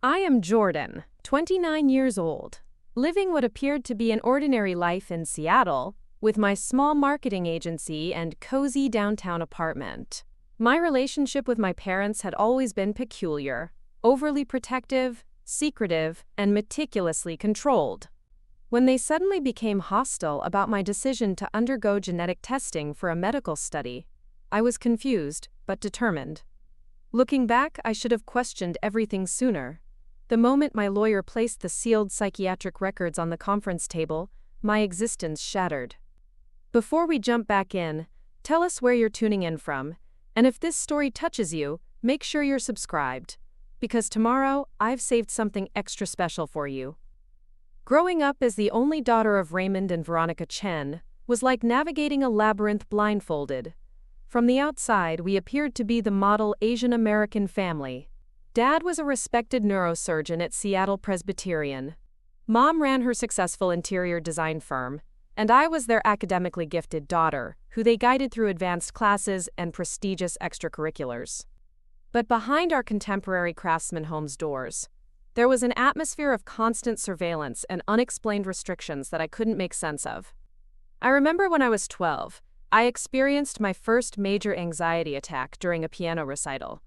I am Jordan, 29 years old, living what appeared to be an ordinary life in Seattle, with my small marketing agency and cozy downtown apartment. My relationship with my parents had always been peculiar, overly protective, secretive, and meticulously controlled. When they suddenly became hostile about my decision to undergo genetic testing for a medical study, I was confused but determined. Looking back, I should have questioned everything sooner. The moment my lawyer placed the sealed psychiatric records on the conference table, my existence shattered. Before we jump back in, tell us where you're tuning in from, and if this story touches you, make sure you're subscribed, because tomorrow I've saved something extra special for you. Growing up as the only daughter of Raymond and Veronica Chen was like navigating a labyrinth blindfolded. From the outside, we appeared to be the model Asian American family. Dad was a respected neurosurgeon at Seattle Presbyterian. Mom ran her successful interior design firm, and I was their academically gifted daughter, who they guided through advanced classes and prestigious extracurriculars. But behind our contemporary Craftsman home's doors, there was an atmosphere of constant surveillance and unexplained restrictions that I couldn't make sense of. I remember when I was 12, I experienced my first major anxiety attack during a piano recital.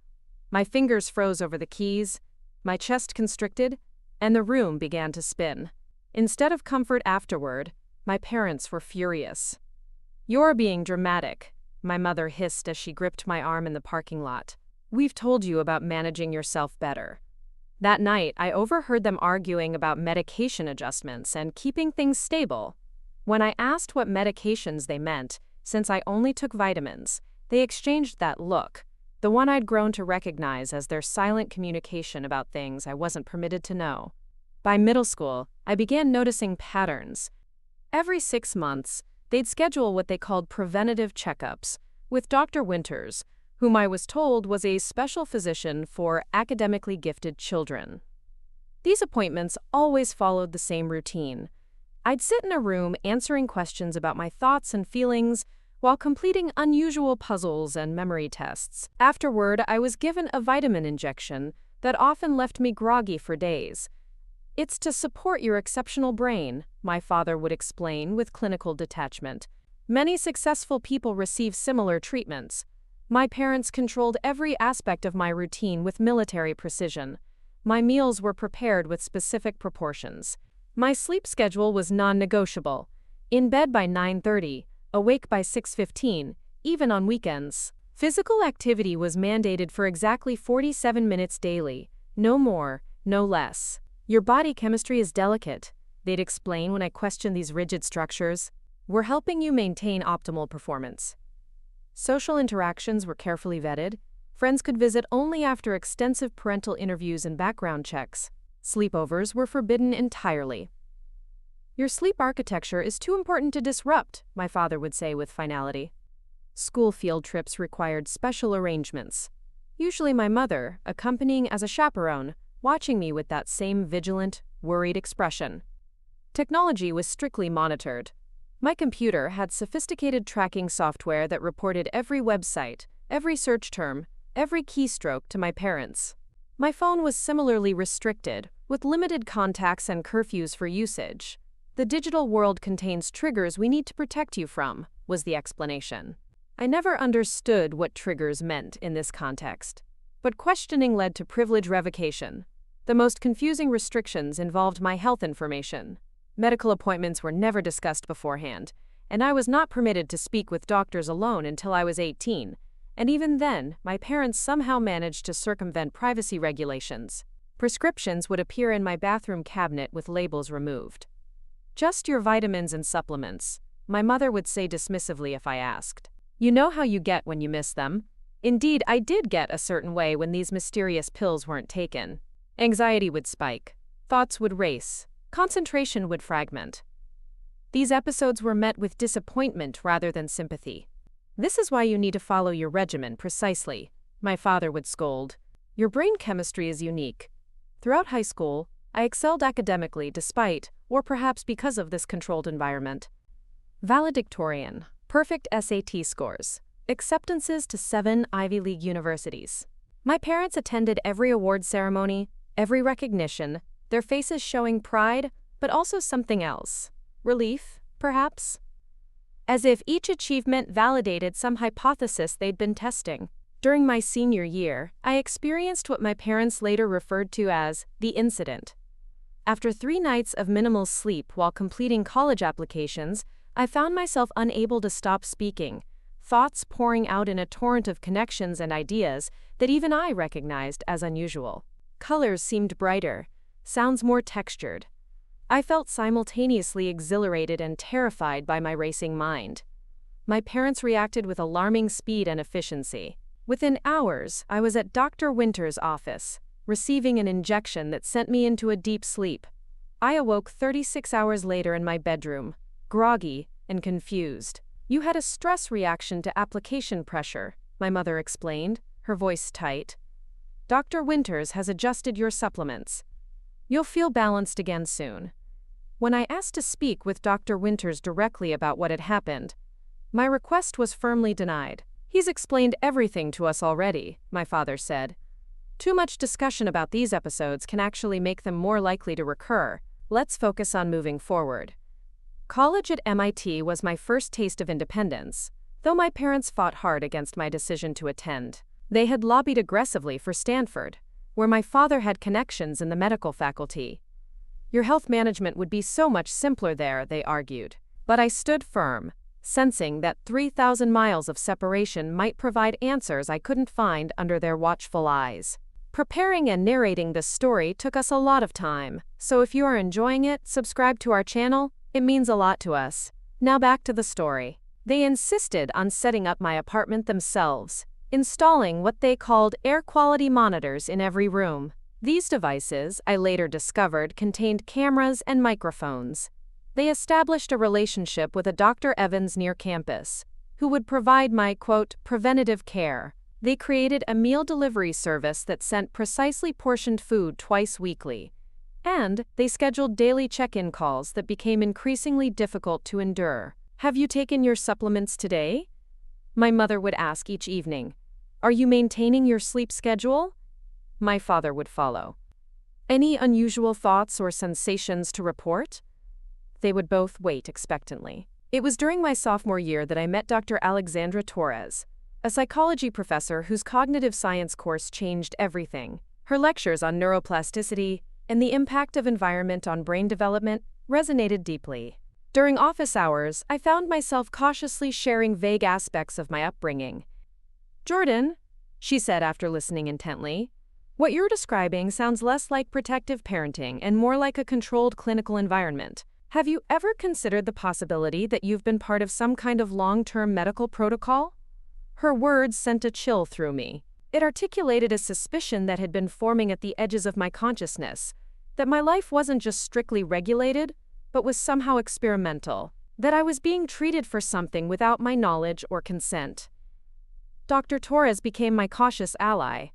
My fingers froze over the keys, my chest constricted, and the room began to spin. Instead of comfort afterward, my parents were furious. "You're being dramatic," my mother hissed as she gripped my arm in the parking lot. "We've told you about managing yourself better." That night, I overheard them arguing about medication adjustments and keeping things stable. When I asked what medications they meant, since I only took vitamins, they exchanged that look, the one I'd grown to recognize as their silent communication about things I wasn't permitted to know. By middle school, I began noticing patterns. Every 6 months, they'd schedule what they called preventative checkups with Dr. Winters, whom I was told was a special physician for academically gifted children. These appointments always followed the same routine. I'd sit in a room answering questions about my thoughts and feelings while completing unusual puzzles and memory tests. Afterward, I was given a vitamin injection that often left me groggy for days. "It's to support your exceptional brain," my father would explain with clinical detachment. Many successful people receive similar treatments. My parents controlled every aspect of my routine with military precision. My meals were prepared with specific proportions. My sleep schedule was non-negotiable. In bed by 9:30, awake by 6:15, even on weekends. Physical activity was mandated for exactly 47 minutes daily, no more, no less. "Your body chemistry is delicate," they'd explain when I questioned these rigid structures. "We're helping you maintain optimal performance." Social interactions were carefully vetted. Friends could visit only after extensive parental interviews and background checks. Sleepovers were forbidden entirely. "Your sleep architecture is too important to disrupt," my father would say with finality. School field trips required special arrangements. Usually my mother, accompanying as a chaperone, watching me with that same vigilant, worried expression. Technology was strictly monitored. My computer had sophisticated tracking software that reported every website, every search term, every keystroke to my parents. My phone was similarly restricted, with limited contacts and curfews for usage. "The digital world contains triggers we need to protect you from," was the explanation. I never understood what triggers meant in this context, but questioning led to privilege revocation. The most confusing restrictions involved my health information. Medical appointments were never discussed beforehand, and I was not permitted to speak with doctors alone until I was 18, and even then, my parents somehow managed to circumvent privacy regulations. Prescriptions would appear in my bathroom cabinet with labels removed. "Just your vitamins and supplements," my mother would say dismissively if I asked. "You know how you get when you miss them." Indeed, I did get a certain way when these mysterious pills weren't taken. Anxiety would spike, thoughts would race, concentration would fragment. These episodes were met with disappointment rather than sympathy. "This is why you need to follow your regimen precisely," my father would scold. "Your brain chemistry is unique." Throughout high school, I excelled academically despite, or perhaps because of this controlled environment. Valedictorian, perfect SAT scores, acceptances to 7 Ivy League universities. My parents attended every award ceremony, Every recognition, their faces showing pride, but also something else. Relief, perhaps? As if each achievement validated some hypothesis they'd been testing. During my senior year, I experienced what my parents later referred to as the incident. After 3 nights of minimal sleep while completing college applications, I found myself unable to stop speaking, thoughts pouring out in a torrent of connections and ideas that even I recognized as unusual. Colors seemed brighter, sounds more textured. I felt simultaneously exhilarated and terrified by my racing mind. My parents reacted with alarming speed and efficiency. Within hours, I was at Dr. Winter's office, receiving an injection that sent me into a deep sleep. I awoke 36 hours later in my bedroom, groggy and confused. "You had a stress reaction to application pressure," my mother explained, her voice tight. "Dr. Winters has adjusted your supplements. You'll feel balanced again soon." When I asked to speak with Dr. Winters directly about what had happened, my request was firmly denied. "He's explained everything to us already," my father said. "Too much discussion about these episodes can actually make them more likely to recur. Let's focus on moving forward." College at MIT was my first taste of independence, though my parents fought hard against my decision to attend. They had lobbied aggressively for Stanford, where my father had connections in the medical faculty. "Your health management would be so much simpler there," they argued. But I stood firm, sensing that 3,000 miles of separation might provide answers I couldn't find under their watchful eyes. Preparing and narrating this story took us a lot of time, so if you are enjoying it, subscribe to our channel. It means a lot to us. Now back to the story. They insisted on setting up my apartment themselves, installing what they called air quality monitors in every room. These devices, I later discovered, contained cameras and microphones. They established a relationship with a Dr. Evans near campus, who would provide my, quote, preventative care. They created a meal delivery service that sent precisely portioned food twice weekly. And they scheduled daily check-in calls that became increasingly difficult to endure. "Have you taken your supplements today?" my mother would ask each evening. "Are you maintaining your sleep schedule?" My father would follow. "Any unusual thoughts or sensations to report?" They would both wait expectantly. It was during my sophomore year that I met Dr. Alexandra Torres, a psychology professor whose cognitive science course changed everything. Her lectures on neuroplasticity and the impact of environment on brain development resonated deeply. During office hours, I found myself cautiously sharing vague aspects of my upbringing. "Jordan," she said after listening intently, "what you're describing sounds less like protective parenting and more like a controlled clinical environment. Have you ever considered the possibility that you've been part of some kind of long-term medical protocol?" Her words sent a chill through me. It articulated a suspicion that had been forming at the edges of my consciousness, that my life wasn't just strictly regulated, but was somehow experimental, that I was being treated for something without my knowledge or consent. Dr. Torres became my cautious ally.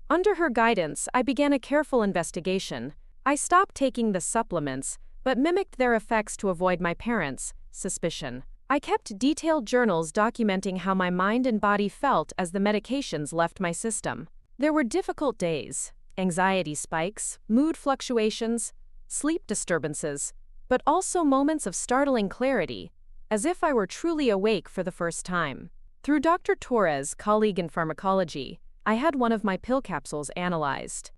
Under her guidance, I began a careful investigation. I stopped taking the supplements, but mimicked their effects to avoid my parents' suspicion. I kept detailed journals documenting how my mind and body felt as the medications left my system. There were difficult days, anxiety spikes, mood fluctuations, sleep disturbances, but also moments of startling clarity, as if I were truly awake for the first time. Through Dr. Torres, colleague in pharmacology, I had one of my pill capsules analyzed.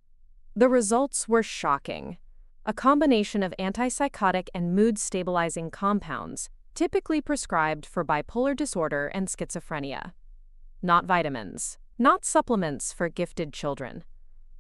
The results were shocking. A combination of antipsychotic and mood-stabilizing compounds, typically prescribed for bipolar disorder and schizophrenia. Not vitamins, not supplements for gifted children.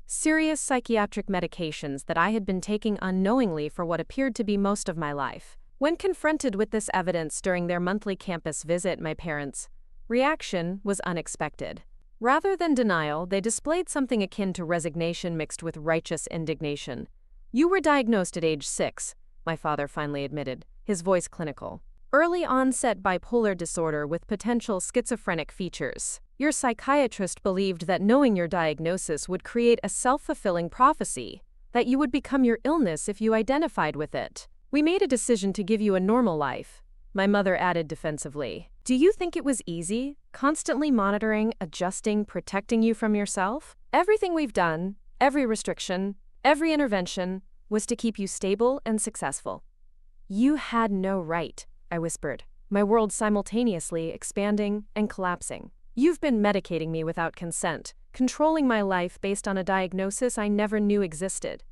Serious psychiatric medications that I had been taking unknowingly for what appeared to be most of my life. When confronted with this evidence during their monthly campus visit, my parents' reaction was unexpected. Rather than denial, they displayed something akin to resignation mixed with righteous indignation. "You were diagnosed at age 6, my father finally admitted, his voice clinical. "Early onset bipolar disorder with potential schizophrenic features. Your psychiatrist believed that knowing your diagnosis would create a self-fulfilling prophecy, that you would become your illness if you identified with it. We made a decision to give you a normal life," my mother added defensively. "Do you think it was easy, constantly monitoring, adjusting, protecting you from yourself? Everything we've done, every restriction, Every intervention was to keep you stable and successful. You had no right, I whispered, my world simultaneously expanding and collapsing. You've been medicating me without consent, controlling my life based on a diagnosis I never knew existed.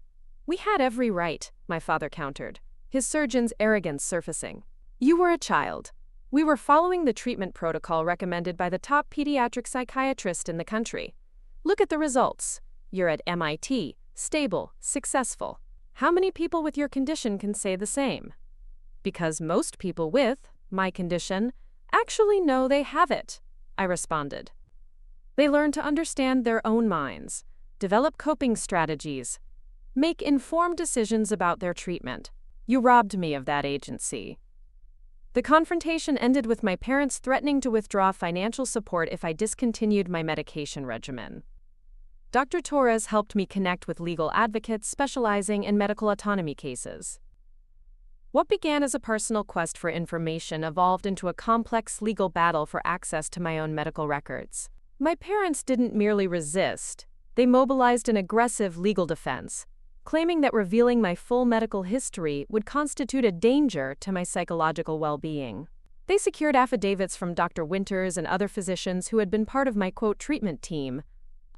We had every right, my father countered, his surgeon's arrogance surfacing. You were a child. We were following the treatment protocol recommended by the top pediatric psychiatrist in the country. Look at the results. You're at MIT, stable, successful. How many people with your condition can say the same? Because most people with my condition actually know they have it, I responded. They learn to understand their own minds, develop coping strategies, make informed decisions about their treatment. You robbed me of that agency. The confrontation ended with my parents threatening to withdraw financial support if I discontinued my medication regimen. Dr. Torres helped me connect with legal advocates specializing in medical autonomy cases. What began as a personal quest for information evolved into a complex legal battle for access to my own medical records. My parents didn't merely resist, they mobilized an aggressive legal defense, claiming that revealing my full medical history would constitute a danger to my psychological well-being. They secured affidavits from Dr. Winters and other physicians who had been part of my, quote, treatment team,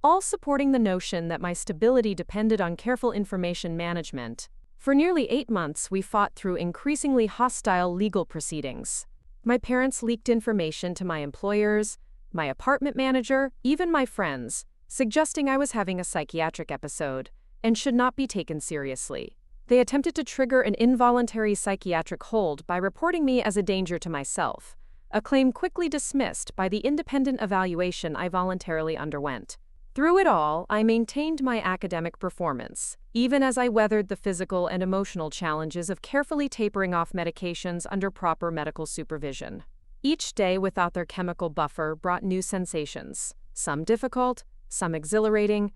all supporting the notion that my stability depended on careful information management. For nearly 8 months, we fought through increasingly hostile legal proceedings. My parents leaked information to my employers, my apartment manager, even my friends, suggesting I was having a psychiatric episode and should not be taken seriously. They attempted to trigger an involuntary psychiatric hold by reporting me as a danger to myself, a claim quickly dismissed by the independent evaluation I voluntarily underwent. Through it all, I maintained my academic performance, even as I weathered the physical and emotional challenges of carefully tapering off medications under proper medical supervision. Each day without their chemical buffer brought new sensations, some difficult, some exhilarating,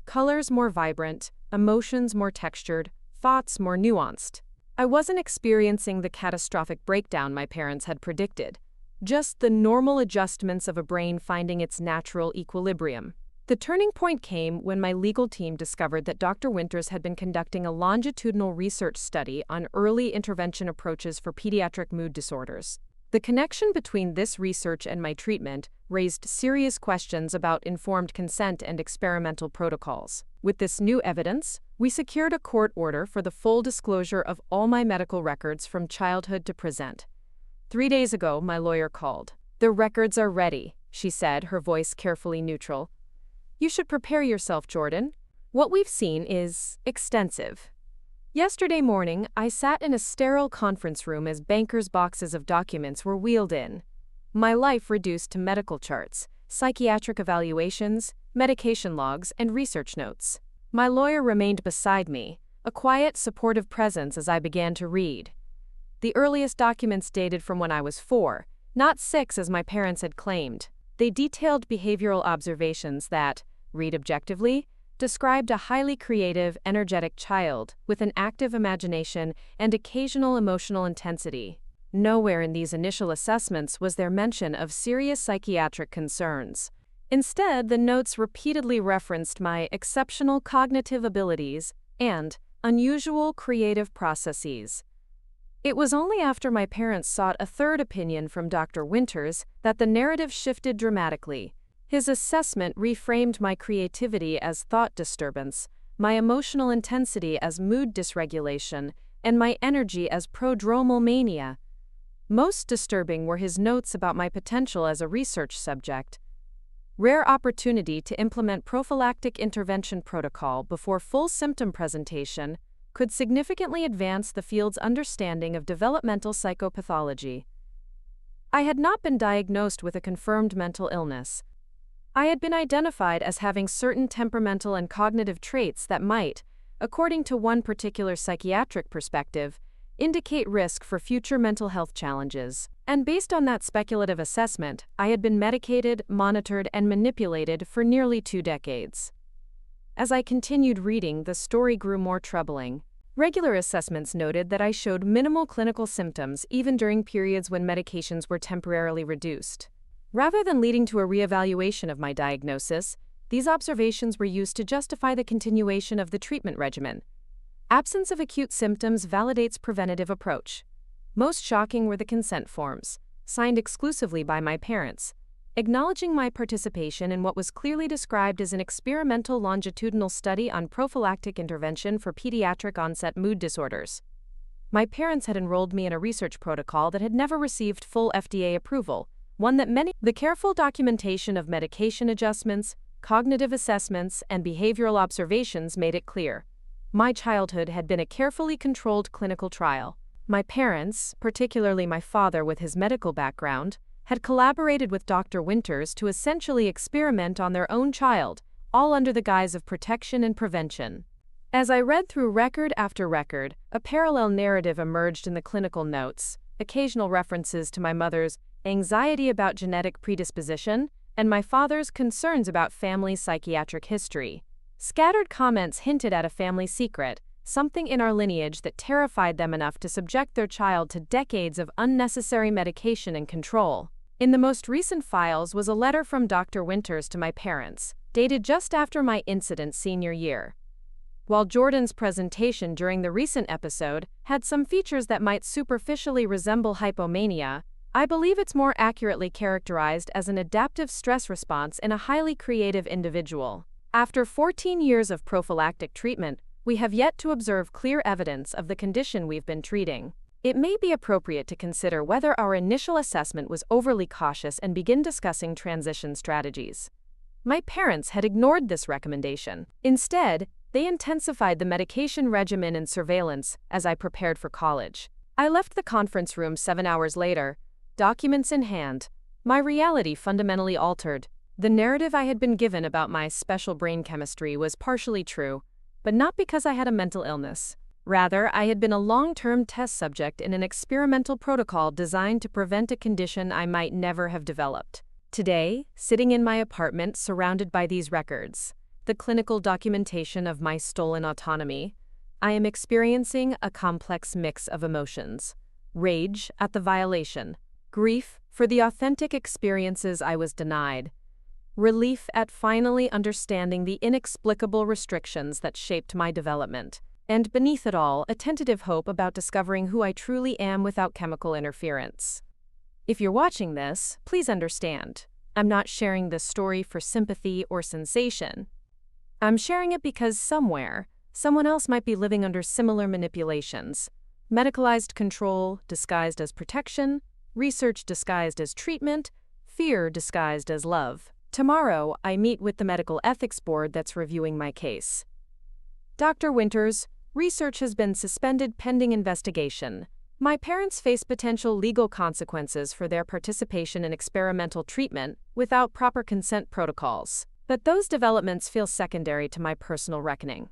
colors more vibrant, emotions more textured, thoughts more nuanced. I wasn't experiencing the catastrophic breakdown my parents had predicted, just the normal adjustments of a brain finding its natural equilibrium. The turning point came when my legal team discovered that Dr. Winters had been conducting a longitudinal research study on early intervention approaches for pediatric mood disorders. The connection between this research and my treatment raised serious questions about informed consent and experimental protocols. With this new evidence, we secured a court order for the full disclosure of all my medical records from childhood to present. 3 days ago, my lawyer called. "The records are ready," she said, her voice carefully neutral. "You should prepare yourself, Jordan. What we've seen is extensive." Yesterday morning, I sat in a sterile conference room as bankers' boxes of documents were wheeled in. My life reduced to medical charts, psychiatric evaluations, medication logs, and research notes. My lawyer remained beside me, a quiet, supportive presence as I began to read. The earliest documents dated from when I was 4, not 6 as my parents had claimed. They detailed behavioral observations that, read objectively, described a highly creative, energetic child with an active imagination and occasional emotional intensity. Nowhere in these initial assessments was there mention of serious psychiatric concerns. Instead, the notes repeatedly referenced my exceptional cognitive abilities and unusual creative processes. It was only after my parents sought a third opinion from Dr. Winters that the narrative shifted dramatically. His assessment reframed my creativity as thought disturbance, my emotional intensity as mood dysregulation, and my energy as prodromal mania. Most disturbing were his notes about my potential as a research subject. Rare opportunity to implement prophylactic intervention protocol before full symptom presentation could significantly advance the field's understanding of developmental psychopathology. I had not been diagnosed with a confirmed mental illness. I had been identified as having certain temperamental and cognitive traits that might, according to one particular psychiatric perspective, indicate risk for future mental health challenges. And based on that speculative assessment, I had been medicated, monitored, and manipulated for nearly 2 decades. As I continued reading, the story grew more troubling. Regular assessments noted that I showed minimal clinical symptoms even during periods when medications were temporarily reduced. Rather than leading to a reevaluation of my diagnosis, These observations were used to justify the continuation of the treatment regimen. Absence of acute symptoms validates preventative approach. Most shocking were the consent forms, signed exclusively by my parents, acknowledging my participation in what was clearly described as an experimental longitudinal study on prophylactic intervention for pediatric-onset mood disorders. My parents had enrolled me in a research protocol that had never received full FDA approval, one that the careful documentation of medication adjustments, cognitive assessments, and behavioral observations made it clear. My childhood had been a carefully controlled clinical trial. My parents, particularly my father with his medical background, had collaborated with Dr. Winters to essentially experiment on their own child, all under the guise of protection and prevention. As I read through record after record, a parallel narrative emerged in the clinical notes, occasional references to my mother's anxiety about genetic predisposition and my father's concerns about family psychiatric history. Scattered comments hinted at a family secret, something in our lineage that terrified them enough to subject their child to decades of unnecessary medication and control. In the most recent files was a letter from Dr. Winters to my parents, dated just after my incident senior year. While Jordan's presentation during the recent episode had some features that might superficially resemble hypomania, I believe it's more accurately characterized as an adaptive stress response in a highly creative individual. After 14 years of prophylactic treatment, we have yet to observe clear evidence of the condition we've been treating. It may be appropriate to consider whether our initial assessment was overly cautious and begin discussing transition strategies. My parents had ignored this recommendation. Instead, they intensified the medication regimen and surveillance as I prepared for college. I left the conference room 7 hours later, documents in hand. My reality fundamentally altered. The narrative I had been given about my special brain chemistry was partially true, but not because I had a mental illness. Rather, I had been a long-term test subject in an experimental protocol designed to prevent a condition I might never have developed. Today, sitting in my apartment surrounded by these records, the clinical documentation of my stolen autonomy, I am experiencing a complex mix of emotions. Rage at the violation, grief for the authentic experiences I was denied, relief at finally understanding the inexplicable restrictions that shaped my development, and beneath it all, a tentative hope about discovering who I truly am without chemical interference. If you're watching this, please understand, I'm not sharing this story for sympathy or sensation. I'm sharing it because somewhere, someone else might be living under similar manipulations. Medicalized control disguised as protection, research disguised as treatment, fear disguised as love. Tomorrow, I meet with the medical ethics board that's reviewing my case. Dr. Winters, research has been suspended pending investigation. My parents face potential legal consequences for their participation in experimental treatment without proper consent protocols. But those developments feel secondary to my personal reckoning.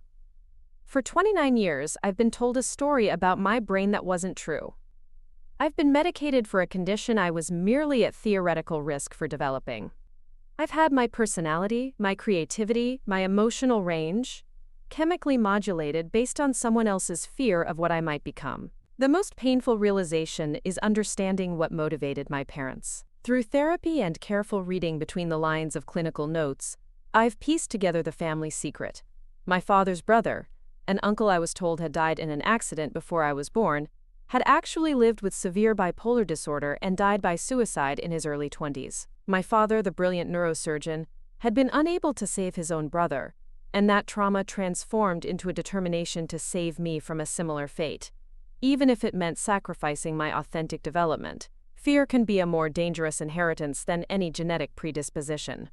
For 29 years, I've been told a story about my brain that wasn't true. I've been medicated for a condition I was merely at theoretical risk for developing. I've had my personality, my creativity, my emotional range chemically modulated based on someone else's fear of what I might become. The most painful realization is understanding what motivated my parents. Through therapy and careful reading between the lines of clinical notes, I've pieced together the family secret. My father's brother, an uncle I was told had died in an accident before I was born, had actually lived with severe bipolar disorder and died by suicide in his early 20s. My father, the brilliant neurosurgeon, had been unable to save his own brother, and that trauma transformed into a determination to save me from a similar fate, even if it meant sacrificing my authentic development. Fear can be a more dangerous inheritance than any genetic predisposition.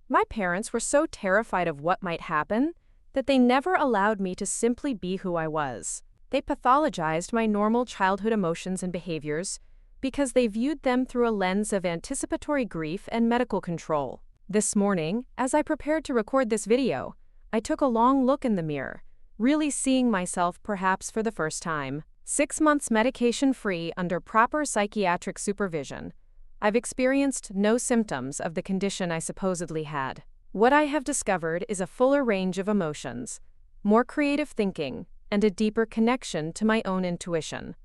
My parents were so terrified of what might happen that they never allowed me to simply be who I was. They pathologized my normal childhood emotions and behaviors because they viewed them through a lens of anticipatory grief and medical control. This morning, as I prepared to record this video, I took a long look in the mirror, really seeing myself perhaps for the first time. 6 months medication-free under proper psychiatric supervision, I've experienced no symptoms of the condition I supposedly had. What I have discovered is a fuller range of emotions, more creative thinking, and a deeper connection to my own intuition.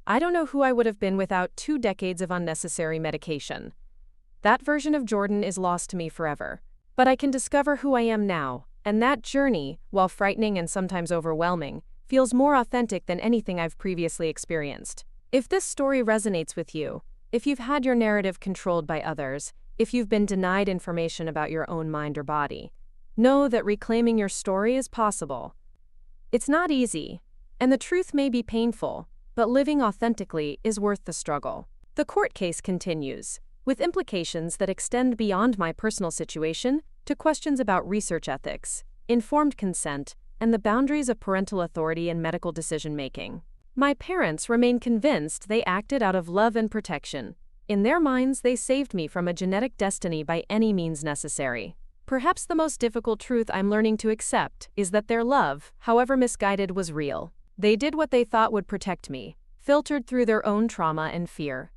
I don't know who I would have been without 2 decades of unnecessary medication. That version of Jordan is lost to me forever. But I can discover who I am now, and that journey, while frightening and sometimes overwhelming, feels more authentic than anything I've previously experienced. If this story resonates with you, if you've had your narrative controlled by others, if you've been denied information about your own mind or body, know that reclaiming your story is possible. It's not easy, and the truth may be painful, but living authentically is worth the struggle. The court case continues, with implications that extend beyond my personal situation to questions about research ethics, informed consent, and the boundaries of parental authority in medical decision-making. My parents remain convinced they acted out of love and protection. In their minds, they saved me from a genetic destiny by any means necessary. Perhaps the most difficult truth I'm learning to accept is that their love, however misguided, was real. They did what they thought would protect me, filtered through their own trauma and fear.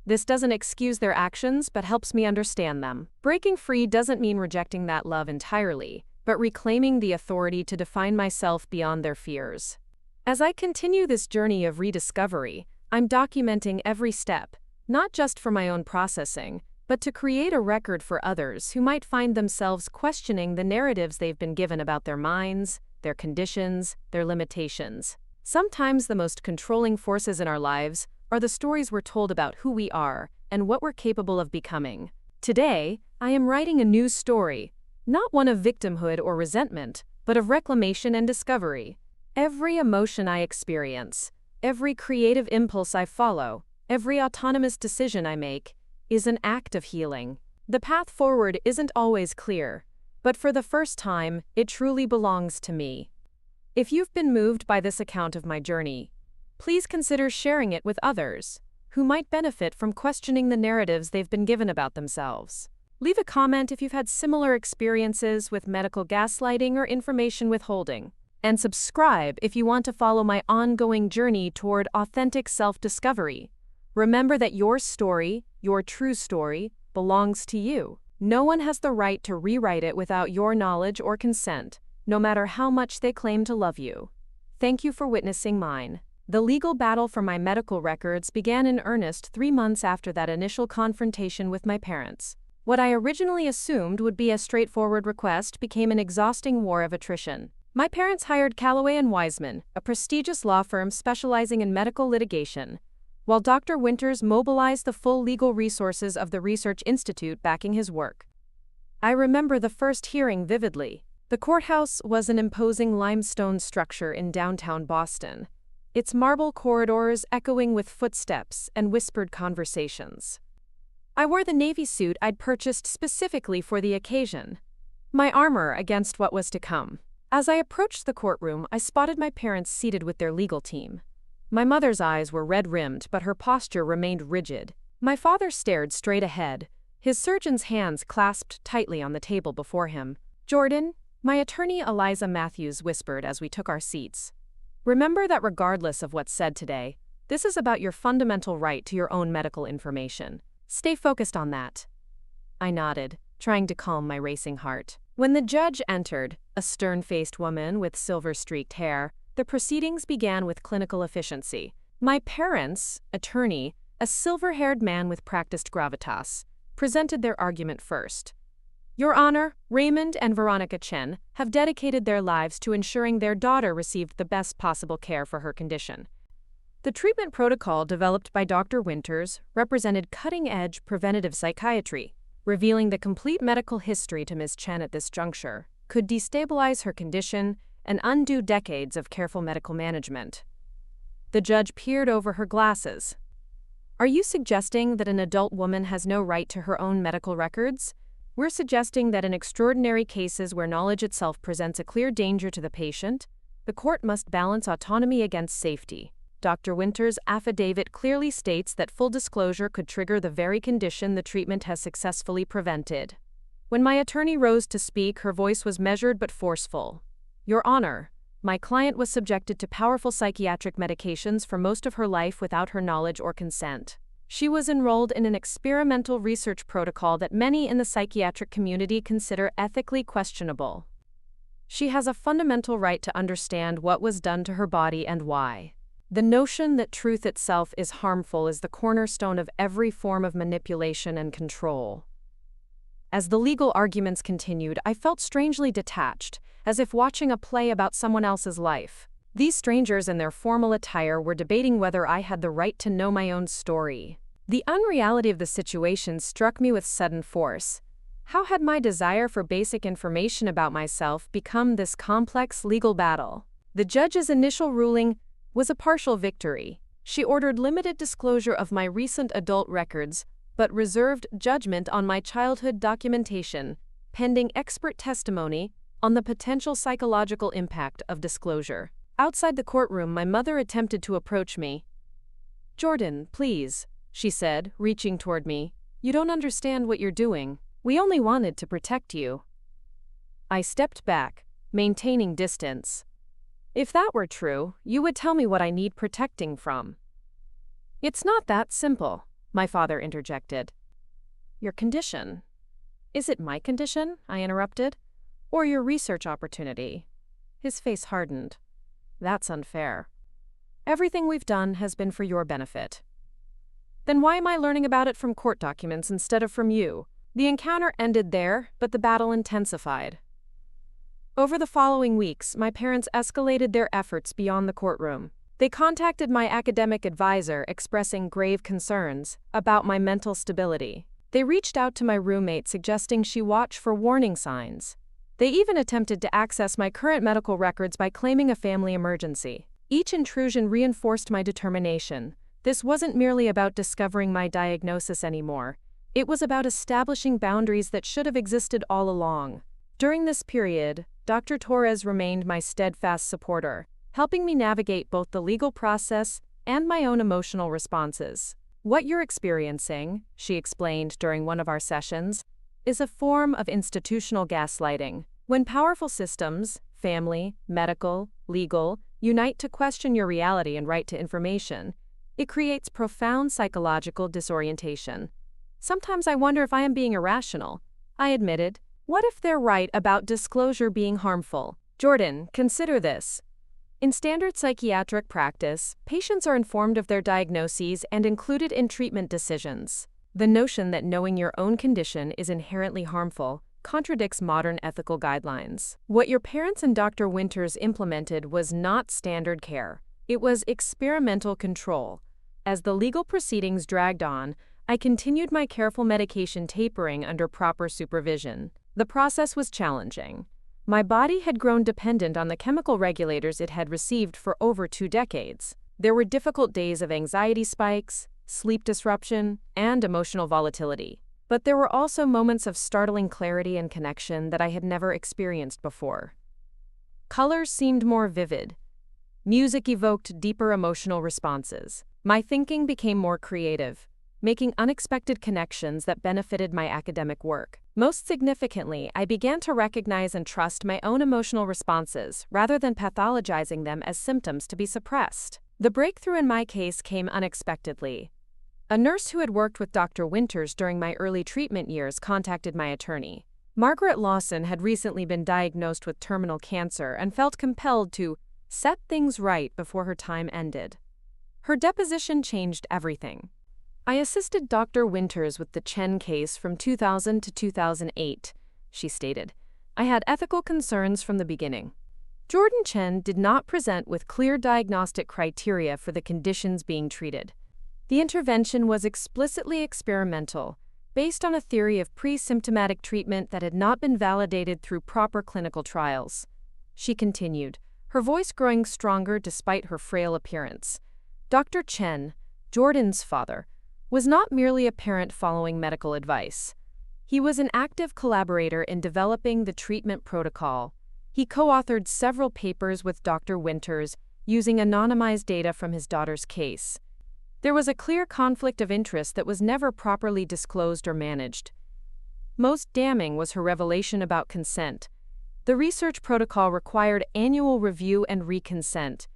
This doesn't excuse their actions, but helps me understand them. Breaking free doesn't mean rejecting that love entirely, but reclaiming the authority to define myself beyond their fears. As I continue this journey of rediscovery, I'm documenting every step, not just for my own processing, but to create a record for others who might find themselves questioning the narratives they've been given about their minds, their conditions, their limitations. Sometimes the most controlling forces in our lives are the stories we're told about who we are and what we're capable of becoming. Today, I am writing a new story, not one of victimhood or resentment, but of reclamation and discovery. Every emotion I experience, every creative impulse I follow, every autonomous decision I make, is an act of healing. The path forward isn't always clear, but for the first time, it truly belongs to me. If you've been moved by this account of my journey, please consider sharing it with others who might benefit from questioning the narratives they've been given about themselves. Leave a comment if you've had similar experiences with medical gaslighting or information withholding. And subscribe if you want to follow my ongoing journey toward authentic self-discovery. Remember that your story, your true story, belongs to you. No one has the right to rewrite it without your knowledge or consent, no matter how much they claim to love you. Thank you for witnessing mine. The legal battle for my medical records began in earnest 3 months after that initial confrontation with my parents. What I originally assumed would be a straightforward request became an exhausting war of attrition. My parents hired Callaway & Wiseman, a prestigious law firm specializing in medical litigation, while Dr. Winters mobilized the full legal resources of the Research Institute backing his work. I remember the first hearing vividly. The courthouse was an imposing limestone structure in downtown Boston, its marble corridors echoing with footsteps and whispered conversations. I wore the navy suit I'd purchased specifically for the occasion, my armor against what was to come. As I approached the courtroom, I spotted my parents seated with their legal team. My mother's eyes were red-rimmed, but her posture remained rigid. My father stared straight ahead, his surgeon's hands clasped tightly on the table before him. "Jordan," my attorney Eliza Matthews whispered as we took our seats, "remember that regardless of what's said today, this is about your fundamental right to your own medical information. Stay focused on that." I nodded, trying to calm my racing heart. When the judge entered, a stern-faced woman with silver-streaked hair, the proceedings began with clinical efficiency. My parents, attorney, a silver-haired man with practiced gravitas, presented their argument first. "Your Honor, Raymond and Veronica Chen have dedicated their lives to ensuring their daughter received the best possible care for her condition. The treatment protocol developed by Dr. Winters represented cutting-edge preventative psychiatry. Revealing the complete medical history to Ms. Chen at this juncture could destabilize her condition and undo decades of careful medical management." The judge peered over her glasses. "Are you suggesting that an adult woman has no right to her own medical records? We're suggesting that in extraordinary cases where knowledge itself presents a clear danger to the patient, the court must balance autonomy against safety." Dr. Winters' affidavit clearly states that full disclosure could trigger the very condition the treatment has successfully prevented. When my attorney rose to speak, her voice was measured but forceful. "Your Honor, my client was subjected to powerful psychiatric medications for most of her life without her knowledge or consent. She was enrolled in an experimental research protocol that many in the psychiatric community consider ethically questionable. She has a fundamental right to understand what was done to her body and why. The notion that truth itself is harmful is the cornerstone of every form of manipulation and control." As the legal arguments continued, I felt strangely detached, as if watching a play about someone else's life. These strangers in their formal attire were debating whether I had the right to know my own story. The unreality of the situation struck me with sudden force. How had my desire for basic information about myself become this complex legal battle? The judge's initial ruling was a partial victory. She ordered limited disclosure of my recent adult records, but reserved judgment on my childhood documentation, pending expert testimony on the potential psychological impact of disclosure. Outside the courtroom, my mother attempted to approach me. "Jordan, please," she said, reaching toward me. "You don't understand what you're doing. We only wanted to protect you." I stepped back, maintaining distance. "If that were true, you would tell me what I need protecting from." "It's not that simple," my father interjected. "Your condition." "Is it my condition?" I interrupted. "Or your research opportunity?" His face hardened. "That's unfair. Everything we've done has been for your benefit." "Then why am I learning about it from court documents instead of from you?" The encounter ended there, but the battle intensified. Over the following weeks, my parents escalated their efforts beyond the courtroom. They contacted my academic advisor, expressing grave concerns about my mental stability. They reached out to my roommate, suggesting she watch for warning signs. They even attempted to access my current medical records by claiming a family emergency. Each intrusion reinforced my determination. This wasn't merely about discovering my diagnosis anymore. It was about establishing boundaries that should have existed all along. During this period, Dr. Torres remained my steadfast supporter, helping me navigate both the legal process and my own emotional responses. "What you're experiencing," she explained during one of our sessions, "is a form of institutional gaslighting. When powerful systems, family, medical, legal, unite to question your reality and right to information, it creates profound psychological disorientation. Sometimes I wonder if I am being irrational," I admitted. "What if they're right about disclosure being harmful? Jordan, consider this. In standard psychiatric practice, patients are informed of their diagnoses and included in treatment decisions. The notion that knowing your own condition is inherently harmful contradicts modern ethical guidelines. What your parents and Dr. Winters implemented was not standard care. It was experimental control. As the legal proceedings dragged on, I continued my careful medication tapering under proper supervision. The process was challenging. My body had grown dependent on the chemical regulators it had received for over 2 decades. There were difficult days of anxiety spikes, sleep disruption, and emotional volatility. But there were also moments of startling clarity and connection that I had never experienced before. Colors seemed more vivid. Music evoked deeper emotional responses. My thinking became more creative, making unexpected connections that benefited my academic work. Most significantly, I began to recognize and trust my own emotional responses, rather than pathologizing them as symptoms to be suppressed. The breakthrough in my case came unexpectedly. A nurse who had worked with Dr. Winters during my early treatment years contacted my attorney. Margaret Lawson had recently been diagnosed with terminal cancer and felt compelled to set things right before her time ended. Her deposition changed everything. "I assisted Dr. Winters with the Chen case from 2000 to 2008, she stated. "I had ethical concerns from the beginning. Jordan Chen did not present with clear diagnostic criteria for the conditions being treated. The intervention was explicitly experimental, based on a theory of pre-symptomatic treatment that had not been validated through proper clinical trials," she continued, her voice growing stronger despite her frail appearance. Dr. Chen, Jordan's father, was not merely a parent following medical advice. He was an active collaborator in developing the treatment protocol. He co-authored several papers with Dr. Winters using anonymized data from his daughter's case. There was a clear conflict of interest that was never properly disclosed or managed. Most damning was her revelation about consent. The research protocol required annual review and reconsent.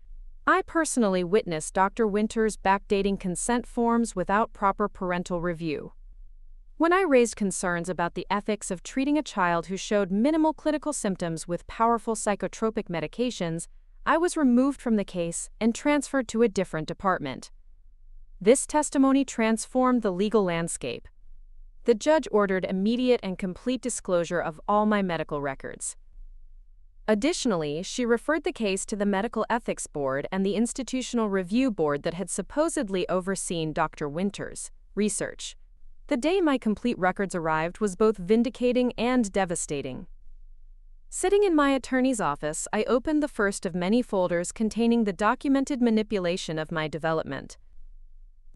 I personally witnessed Dr. Winters backdating consent forms without proper parental review. When I raised concerns about the ethics of treating a child who showed minimal clinical symptoms with powerful psychotropic medications, I was removed from the case and transferred to a different department. This testimony transformed the legal landscape. The judge ordered immediate and complete disclosure of all my medical records. Additionally, she referred the case to the Medical Ethics Board and the Institutional Review Board that had supposedly overseen Dr. Winter's research. The day my complete records arrived was both vindicating and devastating. Sitting in my attorney's office, I opened the first of many folders containing the documented manipulation of my development.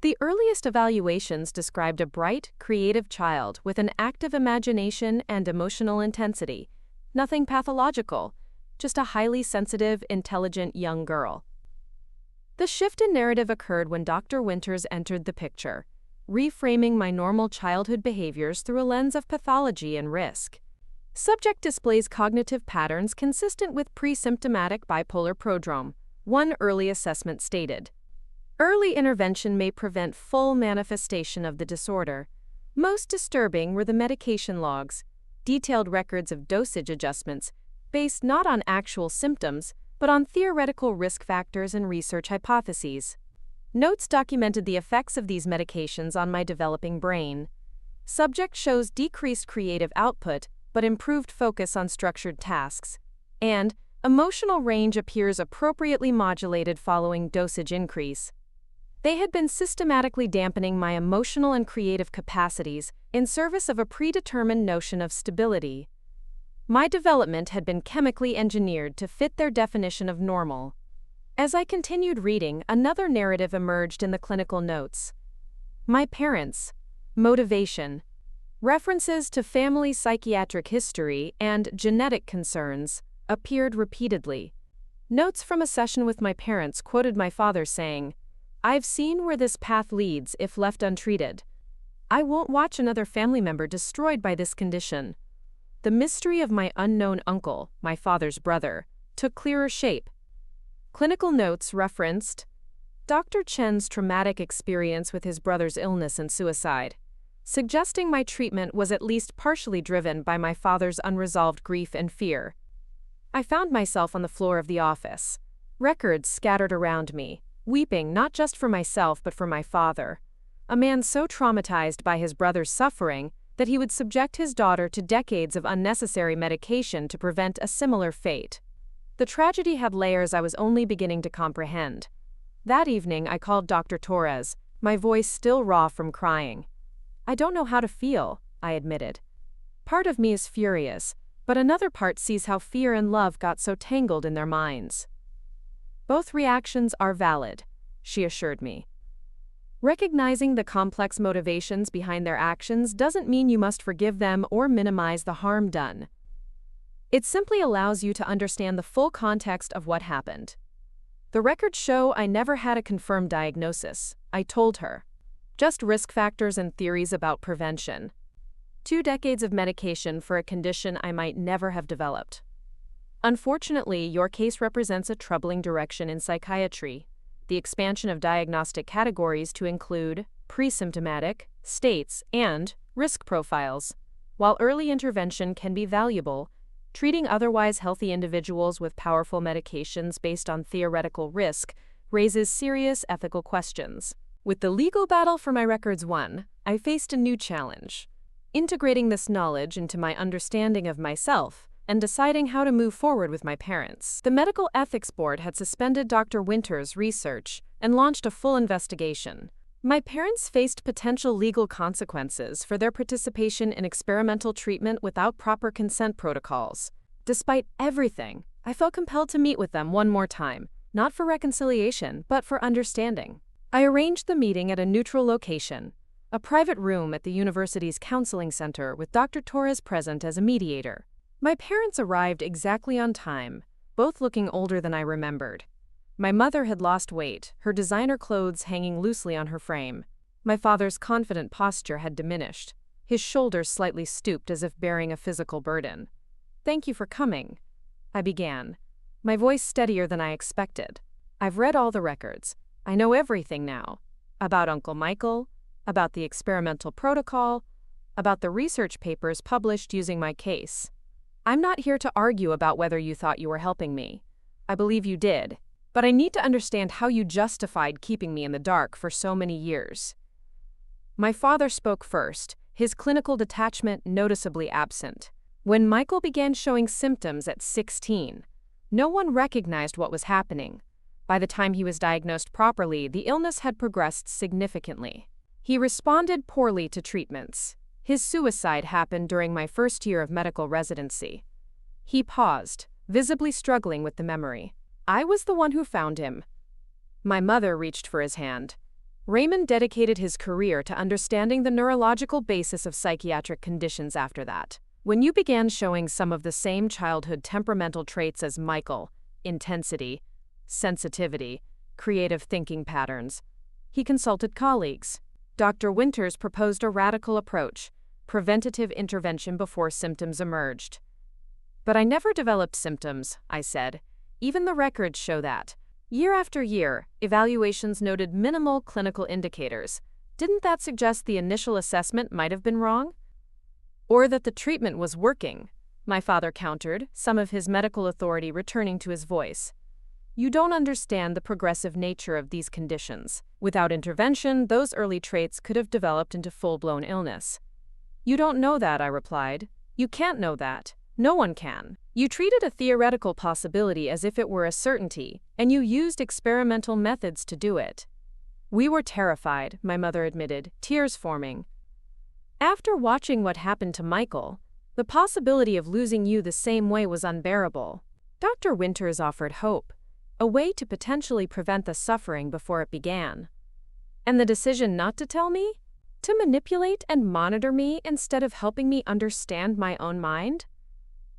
The earliest evaluations described a bright, creative child with an active imagination and emotional intensity. Nothing pathological, just a highly sensitive, intelligent young girl. The shift in narrative occurred when Dr. Winters entered the picture, reframing my normal childhood behaviors through a lens of pathology and risk. Subject displays cognitive patterns consistent with pre-symptomatic bipolar prodrome, one early assessment stated. Early intervention may prevent full manifestation of the disorder. Most disturbing were the medication logs, detailed records of dosage adjustments, based not on actual symptoms, but on theoretical risk factors and research hypotheses. Notes documented the effects of these medications on my developing brain. Subject shows decreased creative output, but improved focus on structured tasks. And emotional range appears appropriately modulated following dosage increase. They had been systematically dampening my emotional and creative capacities in service of a predetermined notion of stability. My development had been chemically engineered to fit their definition of normal. As I continued reading, another narrative emerged in the clinical notes. My parents, motivation, references to family psychiatric history and genetic concerns appeared repeatedly. Notes from a session with my parents quoted my father saying, "I've seen where this path leads if left untreated. I won't watch another family member destroyed by this condition." The mystery of my unknown uncle, my father's brother, took clearer shape. Clinical notes referenced Dr. Chen's traumatic experience with his brother's illness and suicide, suggesting my treatment was at least partially driven by my father's unresolved grief and fear. I found myself on the floor of the office, records scattered around me, weeping not just for myself but for my father, a man so traumatized by his brother's suffering that he would subject his daughter to decades of unnecessary medication to prevent a similar fate. The tragedy had layers I was only beginning to comprehend. That evening I called Dr. Torres, my voice still raw from crying. "I don't know how to feel," I admitted. "Part of me is furious, but another part sees how fear and love got so tangled in their minds." "Both reactions are valid," she assured me. Recognizing the complex motivations behind their actions doesn't mean you must forgive them or minimize the harm done. It simply allows you to understand the full context of what happened. "The records show I never had a confirmed diagnosis," I told her. "Just risk factors and theories about prevention. 2 decades of medication for a condition I might never have developed. Unfortunately, your case represents a troubling direction in psychiatry. The expansion of diagnostic categories to include pre-symptomatic, states, and risk profiles. While early intervention can be valuable, treating otherwise healthy individuals with powerful medications based on theoretical risk raises serious ethical questions." With the legal battle for my records won, I faced a new challenge: integrating this knowledge into my understanding of myself and deciding how to move forward with my parents. The Medical Ethics Board had suspended Dr. Winter's research and launched a full investigation. My parents faced potential legal consequences for their participation in experimental treatment without proper consent protocols. Despite everything, I felt compelled to meet with them one more time, not for reconciliation, but for understanding. I arranged the meeting at a neutral location, a private room at the university's counseling center with Dr. Torres present as a mediator. My parents arrived exactly on time, both looking older than I remembered. My mother had lost weight, her designer clothes hanging loosely on her frame. My father's confident posture had diminished, his shoulders slightly stooped as if bearing a physical burden. "Thank you for coming," I began, my voice steadier than I expected. "I've read all the records. I know everything now. About Uncle Michael, about the experimental protocol, about the research papers published using my case. I'm not here to argue about whether you thought you were helping me. I believe you did. But I need to understand how you justified keeping me in the dark for so many years." My father spoke first, his clinical detachment noticeably absent. When Michael began showing symptoms at 16, no one recognized what was happening. By the time he was diagnosed properly, the illness had progressed significantly. He responded poorly to treatments. His suicide happened during my first year of medical residency. He paused, visibly struggling with the memory. I was the one who found him. My mother reached for his hand. Raymond dedicated his career to understanding the neurological basis of psychiatric conditions after that. When you began showing some of the same childhood temperamental traits as Michael, intensity, sensitivity, creative thinking patterns, he consulted colleagues. Dr. Winters proposed a radical approach, preventative intervention before symptoms emerged. But I never developed symptoms, I said. Even the records show that. Year after year, evaluations noted minimal clinical indicators. Didn't that suggest the initial assessment might have been wrong? Or that the treatment was working? My father countered, some of his medical authority returning to his voice. You don't understand the progressive nature of these conditions. Without intervention, those early traits could have developed into full-blown illness. You don't know that, I replied. You can't know that. No one can. You treated a theoretical possibility as if it were a certainty, and you used experimental methods to do it. We were terrified, my mother admitted, tears forming. After watching what happened to Michael, the possibility of losing you the same way was unbearable. Dr. Winters offered hope, a way to potentially prevent the suffering before it began. And the decision not to tell me? To manipulate and monitor me instead of helping me understand my own mind?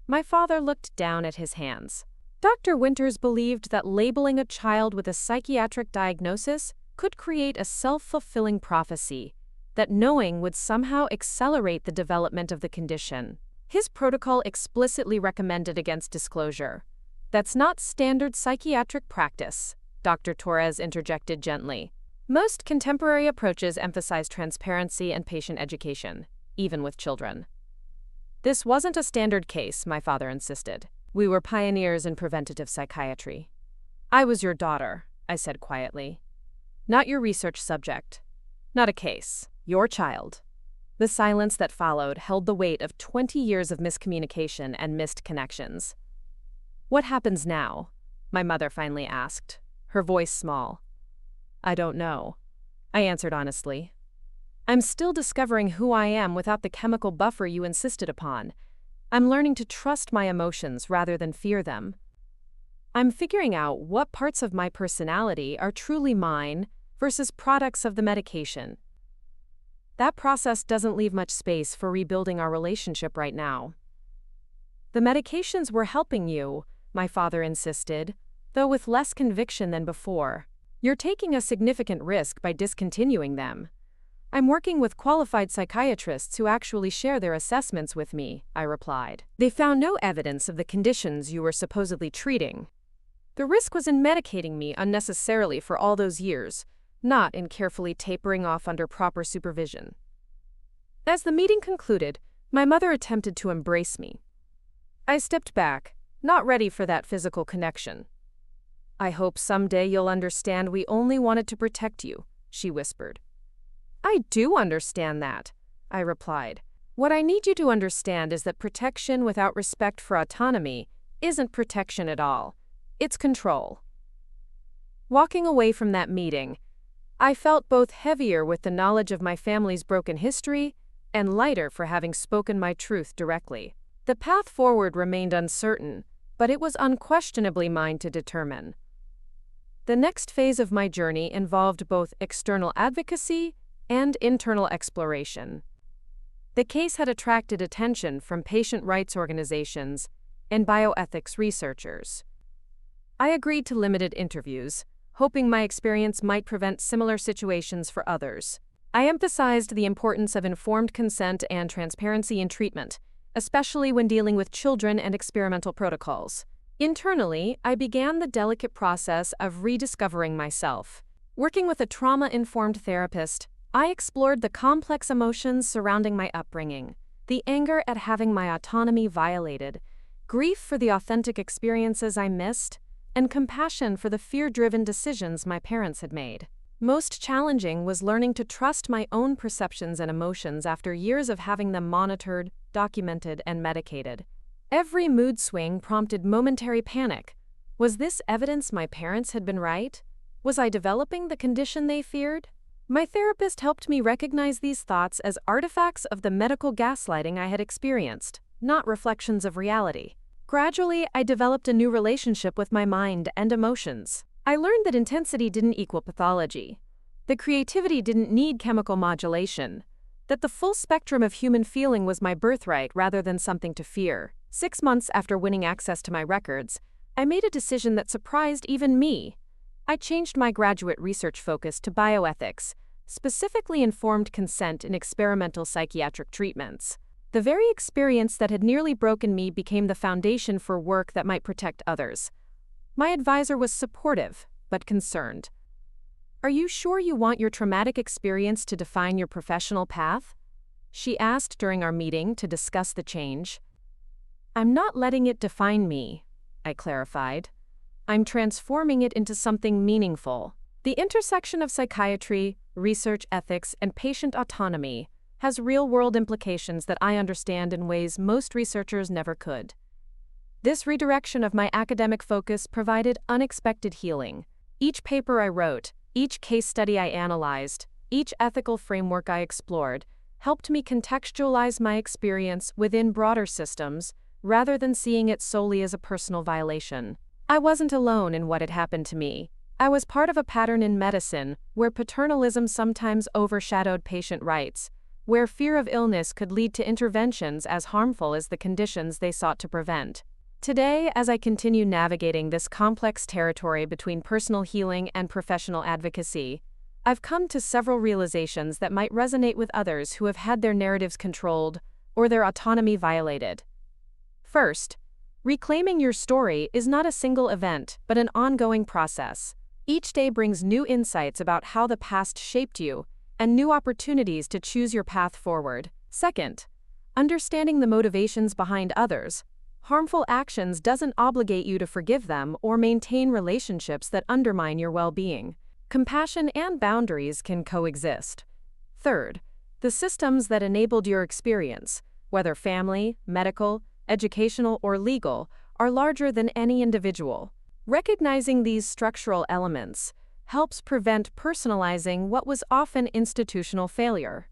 My father looked down at his hands. Dr. Winters believed that labeling a child with a psychiatric diagnosis could create a self-fulfilling prophecy, that knowing would somehow accelerate the development of the condition. His protocol explicitly recommended against disclosure. That's not standard psychiatric practice, Dr. Torres interjected gently. Most contemporary approaches emphasize transparency and patient education, even with children. This wasn't a standard case, my father insisted. We were pioneers in preventative psychiatry. I was your daughter, I said quietly. Not your research subject. Not a case. Your child. The silence that followed held the weight of 20 years of miscommunication and missed connections. What happens now? My mother finally asked, her voice small. I don't know, I answered honestly. I'm still discovering who I am without the chemical buffer you insisted upon. I'm learning to trust my emotions rather than fear them. I'm figuring out what parts of my personality are truly mine versus products of the medication. That process doesn't leave much space for rebuilding our relationship right now. The medications were helping you, my father insisted, though with less conviction than before. You're taking a significant risk by discontinuing them. I'm working with qualified psychiatrists who actually share their assessments with me, I replied. They found no evidence of the conditions you were supposedly treating. The risk was in medicating me unnecessarily for all those years, not in carefully tapering off under proper supervision. As the meeting concluded, my mother attempted to embrace me. I stepped back, not ready for that physical connection. I hope someday you'll understand we only wanted to protect you, she whispered. I do understand that, I replied. What I need you to understand is that protection without respect for autonomy isn't protection at all. It's control. Walking away from that meeting, I felt both heavier with the knowledge of my family's broken history and lighter for having spoken my truth directly. The path forward remained uncertain, but it was unquestionably mine to determine. The next phase of my journey involved both external advocacy and internal exploration. The case had attracted attention from patient rights organizations and bioethics researchers. I agreed to limited interviews, hoping my experience might prevent similar situations for others. I emphasized the importance of informed consent and transparency in treatment, especially when dealing with children and experimental protocols. Internally, I began the delicate process of rediscovering myself. Working with a trauma-informed therapist, I explored the complex emotions surrounding my upbringing, the anger at having my autonomy violated, grief for the authentic experiences I missed, and compassion for the fear-driven decisions my parents had made. Most challenging was learning to trust my own perceptions and emotions after years of having them monitored, documented, and medicated. Every mood swing prompted momentary panic. Was this evidence my parents had been right? Was I developing the condition they feared? My therapist helped me recognize these thoughts as artifacts of the medical gaslighting I had experienced, not reflections of reality. Gradually, I developed a new relationship with my mind and emotions. I learned that intensity didn't equal pathology, that creativity didn't need chemical modulation, that the full spectrum of human feeling was my birthright rather than something to fear. 6 months after winning access to my records, I made a decision that surprised even me. I changed my graduate research focus to bioethics, specifically informed consent in experimental psychiatric treatments. The very experience that had nearly broken me became the foundation for work that might protect others. My advisor was supportive, but concerned. "Are you sure you want your traumatic experience to define your professional path?" she asked during our meeting to discuss the change. "I'm not letting it define me," I clarified. "I'm transforming it into something meaningful." The intersection of psychiatry, research ethics, and patient autonomy has real-world implications that I understand in ways most researchers never could. This redirection of my academic focus provided unexpected healing. Each paper I wrote, each case study I analyzed, each ethical framework I explored, helped me contextualize my experience within broader systems rather than seeing it solely as a personal violation. I wasn't alone in what had happened to me. I was part of a pattern in medicine where paternalism sometimes overshadowed patient rights, where fear of illness could lead to interventions as harmful as the conditions they sought to prevent. Today, as I continue navigating this complex territory between personal healing and professional advocacy, I've come to several realizations that might resonate with others who have had their narratives controlled or their autonomy violated. First, reclaiming your story is not a single event, but an ongoing process. Each day brings new insights about how the past shaped you and new opportunities to choose your path forward. Second, understanding the motivations behind others. Harmful actions doesn't obligate you to forgive them or maintain relationships that undermine your well-being. Compassion and boundaries can coexist. Third, the systems that enabled your experience, whether family, medical, educational, or legal, are larger than any individual. Recognizing these structural elements helps prevent personalizing what was often institutional failure.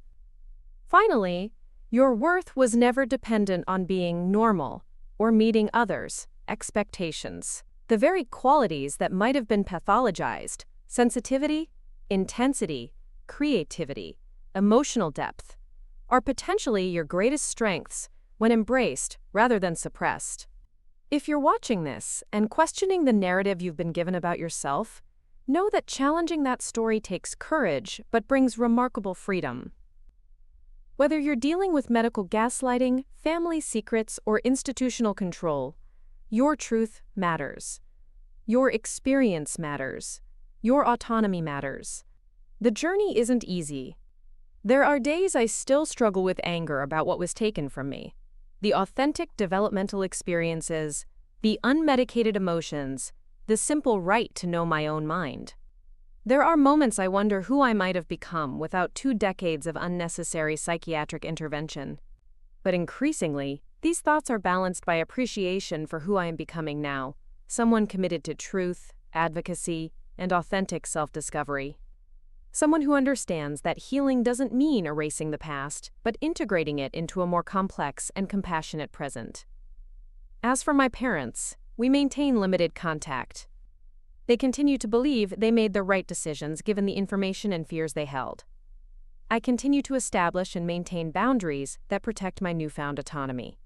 Finally, your worth was never dependent on being normal or meeting others' expectations. The very qualities that might have been pathologized, sensitivity, intensity, creativity, emotional depth, are potentially your greatest strengths when embraced rather than suppressed. If you're watching this and questioning the narrative you've been given about yourself, know that challenging that story takes courage but brings remarkable freedom. Whether you're dealing with medical gaslighting, family secrets, or institutional control, your truth matters. Your experience matters. Your autonomy matters. The journey isn't easy. There are days I still struggle with anger about what was taken from me. The authentic developmental experiences, the unmedicated emotions, the simple right to know my own mind. There are moments I wonder who I might have become without 2 decades of unnecessary psychiatric intervention. But increasingly, these thoughts are balanced by appreciation for who I am becoming now, someone committed to truth, advocacy, and authentic self-discovery. Someone who understands that healing doesn't mean erasing the past, but integrating it into a more complex and compassionate present. As for my parents, we maintain limited contact. They continue to believe they made the right decisions given the information and fears they held. I continue to establish and maintain boundaries that protect my newfound autonomy.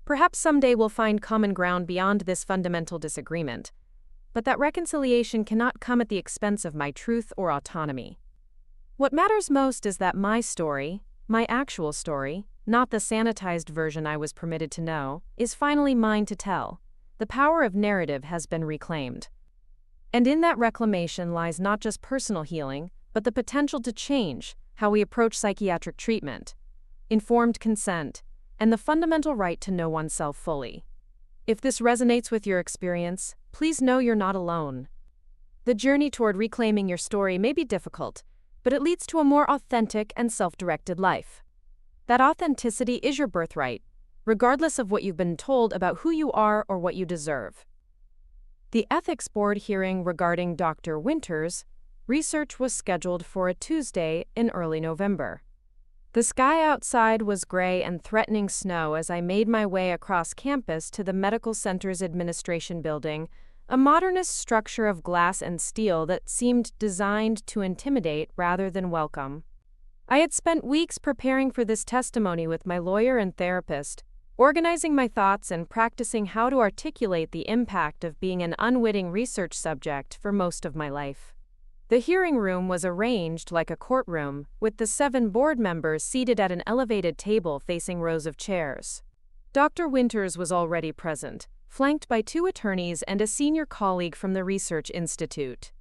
Perhaps someday we'll find common ground beyond this fundamental disagreement, but that reconciliation cannot come at the expense of my truth or autonomy. What matters most is that my story, my actual story, not the sanitized version I was permitted to know, is finally mine to tell. The power of narrative has been reclaimed. And in that reclamation lies not just personal healing, but the potential to change how we approach psychiatric treatment, informed consent, and the fundamental right to know oneself fully. If this resonates with your experience, please know you're not alone. The journey toward reclaiming your story may be difficult, but it leads to a more authentic and self-directed life. That authenticity is your birthright, regardless of what you've been told about who you are or what you deserve. The Ethics Board hearing regarding Dr. Winters' research was scheduled for a Tuesday in early November. The sky outside was gray and threatening snow as I made my way across campus to the Medical Center's administration building, a modernist structure of glass and steel that seemed designed to intimidate rather than welcome. I had spent weeks preparing for this testimony with my lawyer and therapist, organizing my thoughts and practicing how to articulate the impact of being an unwitting research subject for most of my life. The hearing room was arranged like a courtroom, with the 7 board members seated at an elevated table facing rows of chairs. Dr. Winters was already present, flanked by 2 attorneys and a senior colleague from the Research Institute.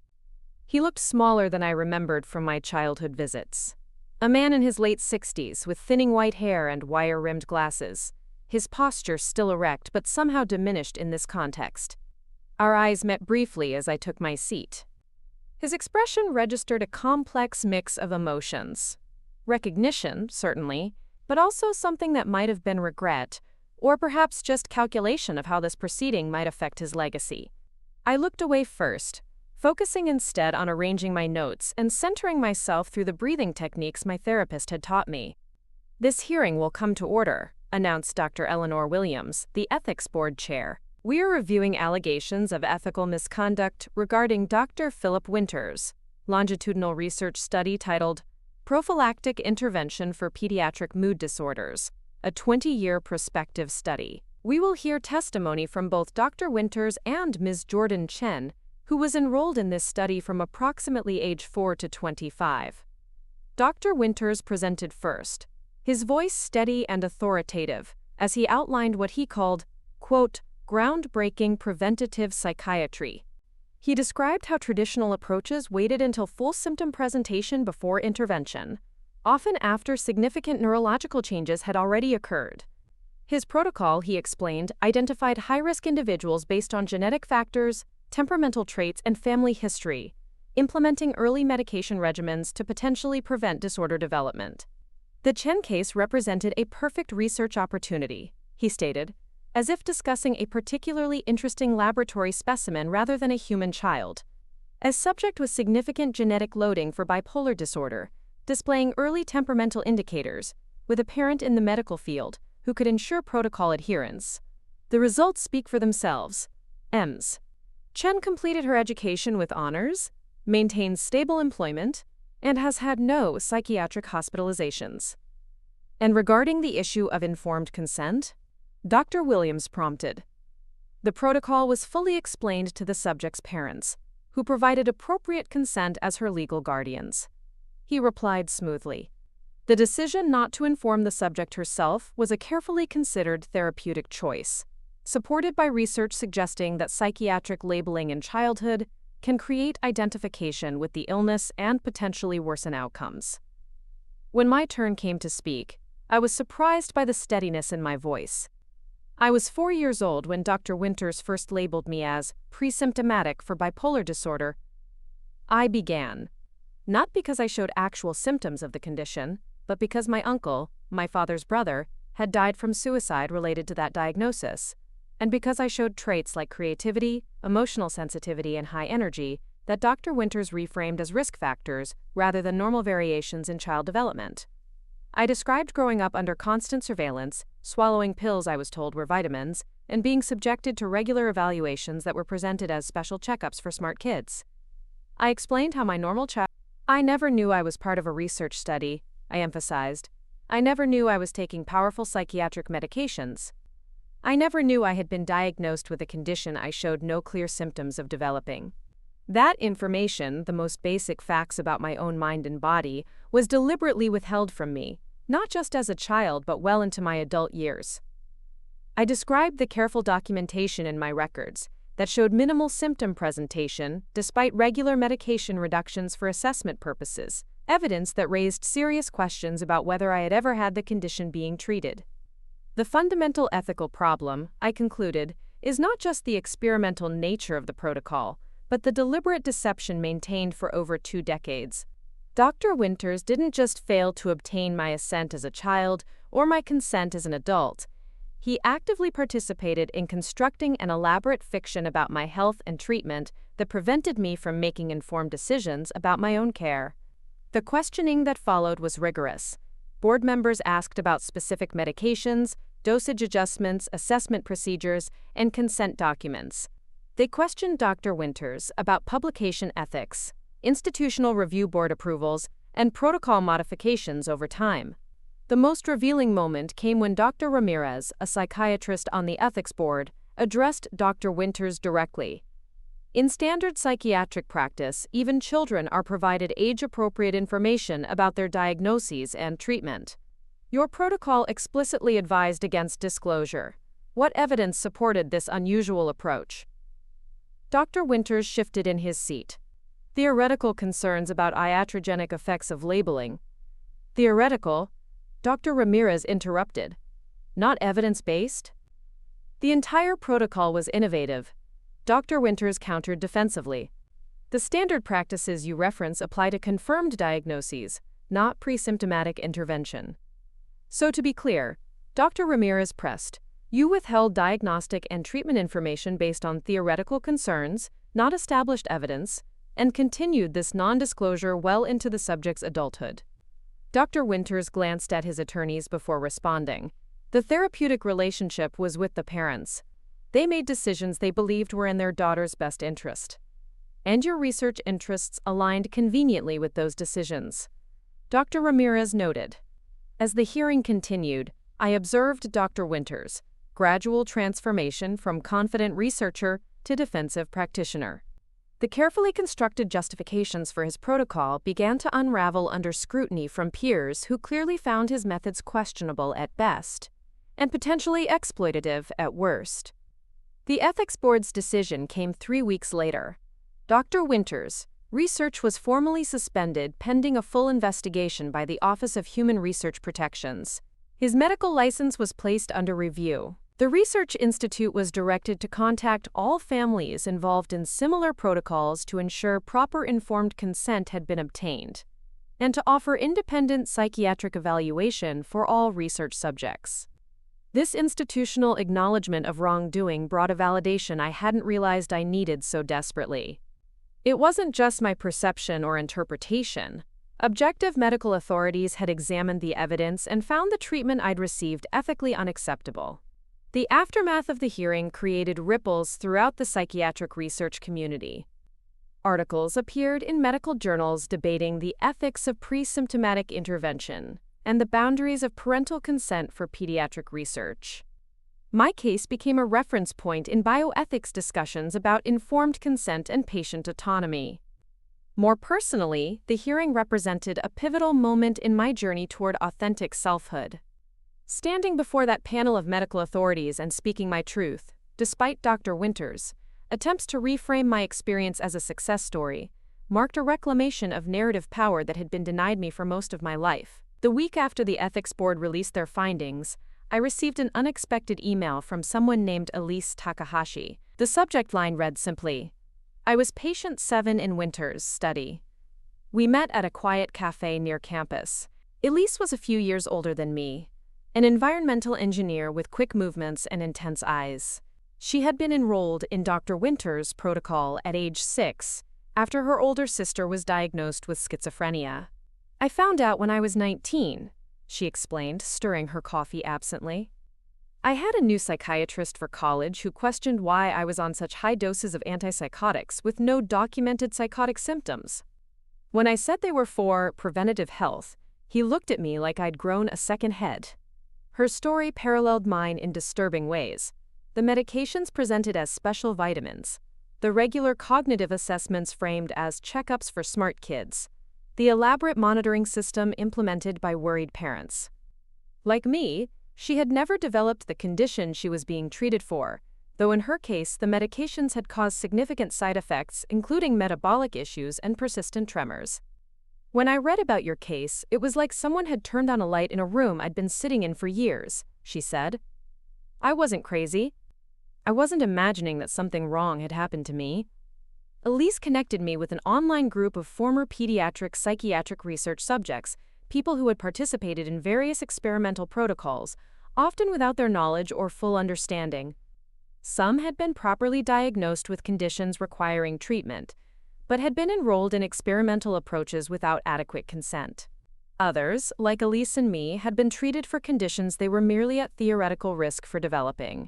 He looked smaller than I remembered from my childhood visits. A man in his late 60s with thinning white hair and wire-rimmed glasses, his posture still erect but somehow diminished in this context. Our eyes met briefly as I took my seat. His expression registered a complex mix of emotions. Recognition, certainly, but also something that might have been regret, or perhaps just calculation of how this proceeding might affect his legacy. I looked away first, focusing instead on arranging my notes and centering myself through the breathing techniques my therapist had taught me. "This hearing will come to order," announced Dr. Eleanor Williams, the Ethics Board chair. "We are reviewing allegations of ethical misconduct regarding Dr. Philip Winters' longitudinal research study titled Prophylactic Intervention for Pediatric Mood Disorders, a 20-year prospective study. We will hear testimony from both Dr. Winters and Ms. Jordan Chen, who was enrolled in this study from approximately age 4 to 25. Dr. Winters presented first, his voice steady and authoritative, as he outlined what he called, quote, groundbreaking preventative psychiatry. He described how traditional approaches waited until full symptom presentation before intervention, often after significant neurological changes had already occurred. His protocol, he explained, identified high-risk individuals based on genetic factors, temperamental traits, and family history, implementing early medication regimens to potentially prevent disorder development. The Chen case represented a perfect research opportunity, he stated, as if discussing a particularly interesting laboratory specimen rather than a human child. A subject with significant genetic loading for bipolar disorder, displaying early temperamental indicators, with a parent in the medical field who could ensure protocol adherence. The results speak for themselves. Ms. Chen completed her education with honors, maintains stable employment, and has had no psychiatric hospitalizations. And regarding the issue of informed consent, Dr. Williams prompted. The protocol was fully explained to the subject's parents, who provided appropriate consent as her legal guardians. He replied smoothly. The decision not to inform the subject herself was a carefully considered therapeutic choice, supported by research suggesting that psychiatric labeling in childhood can create identification with the illness and potentially worsen outcomes. When my turn came to speak, I was surprised by the steadiness in my voice. I was 4 years old when Dr. Winters first labeled me as pre-symptomatic for bipolar disorder. I began, not because I showed actual symptoms of the condition, but because my uncle, my father's brother, had died from suicide related to that diagnosis, and because I showed traits like creativity, emotional sensitivity, and high energy that Dr. Winters reframed as risk factors rather than normal variations in child development. I described growing up under constant surveillance, swallowing pills I was told were vitamins, and being subjected to regular evaluations that were presented as special checkups for smart kids. I explained how my normal child. I never knew I was part of a research study, I emphasized. I never knew I was taking powerful psychiatric medications. I never knew I had been diagnosed with a condition I showed no clear symptoms of developing. That information, the most basic facts about my own mind and body, was deliberately withheld from me, not just as a child but well into my adult years. I described the careful documentation in my records that showed minimal symptom presentation despite regular medication reductions for assessment purposes, evidence that raised serious questions about whether I had ever had the condition being treated. The fundamental ethical problem, I concluded, is not just the experimental nature of the protocol, but the deliberate deception maintained for over 2 decades. Dr. Winters didn't just fail to obtain my assent as a child or my consent as an adult. He actively participated in constructing an elaborate fiction about my health and treatment that prevented me from making informed decisions about my own care. The questioning that followed was rigorous. Board members asked about specific medications, dosage adjustments, assessment procedures, and consent documents. They questioned Dr. Winters about publication ethics, institutional review board approvals, and protocol modifications over time. The most revealing moment came when Dr. Ramirez, a psychiatrist on the ethics board, addressed Dr. Winters directly. In standard psychiatric practice, even children are provided age-appropriate information about their diagnoses and treatment. Your protocol explicitly advised against disclosure. What evidence supported this unusual approach? Dr. Winters shifted in his seat. Theoretical concerns about iatrogenic effects of labeling. Theoretical? Dr. Ramirez interrupted. Not evidence-based? The entire protocol was innovative. Dr. Winters countered defensively. The standard practices you reference apply to confirmed diagnoses, not pre-symptomatic intervention. So to be clear, Dr. Ramirez pressed, you withheld diagnostic and treatment information based on theoretical concerns, not established evidence, and continued this non-disclosure well into the subject's adulthood. Dr. Winters glanced at his attorneys before responding. The therapeutic relationship was with the parents. They made decisions they believed were in their daughter's best interest. And your research interests aligned conveniently with those decisions. Dr. Ramirez noted. As the hearing continued, I observed Dr. Winters' gradual transformation from confident researcher to defensive practitioner. The carefully constructed justifications for his protocol began to unravel under scrutiny from peers who clearly found his methods questionable at best and potentially exploitative at worst. The ethics board's decision came 3 weeks later. Dr. Winters' research was formally suspended pending a full investigation by the Office of Human Research Protections. His medical license was placed under review. The Research Institute was directed to contact all families involved in similar protocols to ensure proper informed consent had been obtained, and to offer independent psychiatric evaluation for all research subjects. This institutional acknowledgement of wrongdoing brought a validation I hadn't realized I needed so desperately. It wasn't just my perception or interpretation. Objective medical authorities had examined the evidence and found the treatment I'd received ethically unacceptable. The aftermath of the hearing created ripples throughout the psychiatric research community. Articles appeared in medical journals debating the ethics of pre-symptomatic intervention and the boundaries of parental consent for pediatric research. My case became a reference point in bioethics discussions about informed consent and patient autonomy. More personally, the hearing represented a pivotal moment in my journey toward authentic selfhood. Standing before that panel of medical authorities and speaking my truth, despite Dr. Winters' attempts to reframe my experience as a success story, marked a reclamation of narrative power that had been denied me for most of my life. The week after the ethics board released their findings, I received an unexpected email from someone named Elise Takahashi. The subject line read simply, I was patient 7 in Winters' study. We met at a quiet cafe near campus. Elise was a few years older than me, an environmental engineer with quick movements and intense eyes. She had been enrolled in Dr. Winters' protocol at age 6, after her older sister was diagnosed with schizophrenia. I found out when I was 19, she explained, stirring her coffee absently. I had a new psychiatrist for college who questioned why I was on such high doses of antipsychotics with no documented psychotic symptoms. When I said they were for preventative health, he looked at me like I'd grown a second head. Her story paralleled mine in disturbing ways. The medications presented as special vitamins, the regular cognitive assessments framed as checkups for smart kids, the elaborate monitoring system implemented by worried parents. Like me, she had never developed the condition she was being treated for, though in her case the medications had caused significant side effects, including metabolic issues and persistent tremors. When I read about your case, it was like someone had turned on a light in a room I'd been sitting in for years, she said. I wasn't crazy. I wasn't imagining that something wrong had happened to me. Elise connected me with an online group of former pediatric psychiatric research subjects, people who had participated in various experimental protocols, often without their knowledge or full understanding. Some had been properly diagnosed with conditions requiring treatment, but had been enrolled in experimental approaches without adequate consent. Others, like Elise and me, had been treated for conditions they were merely at theoretical risk for developing.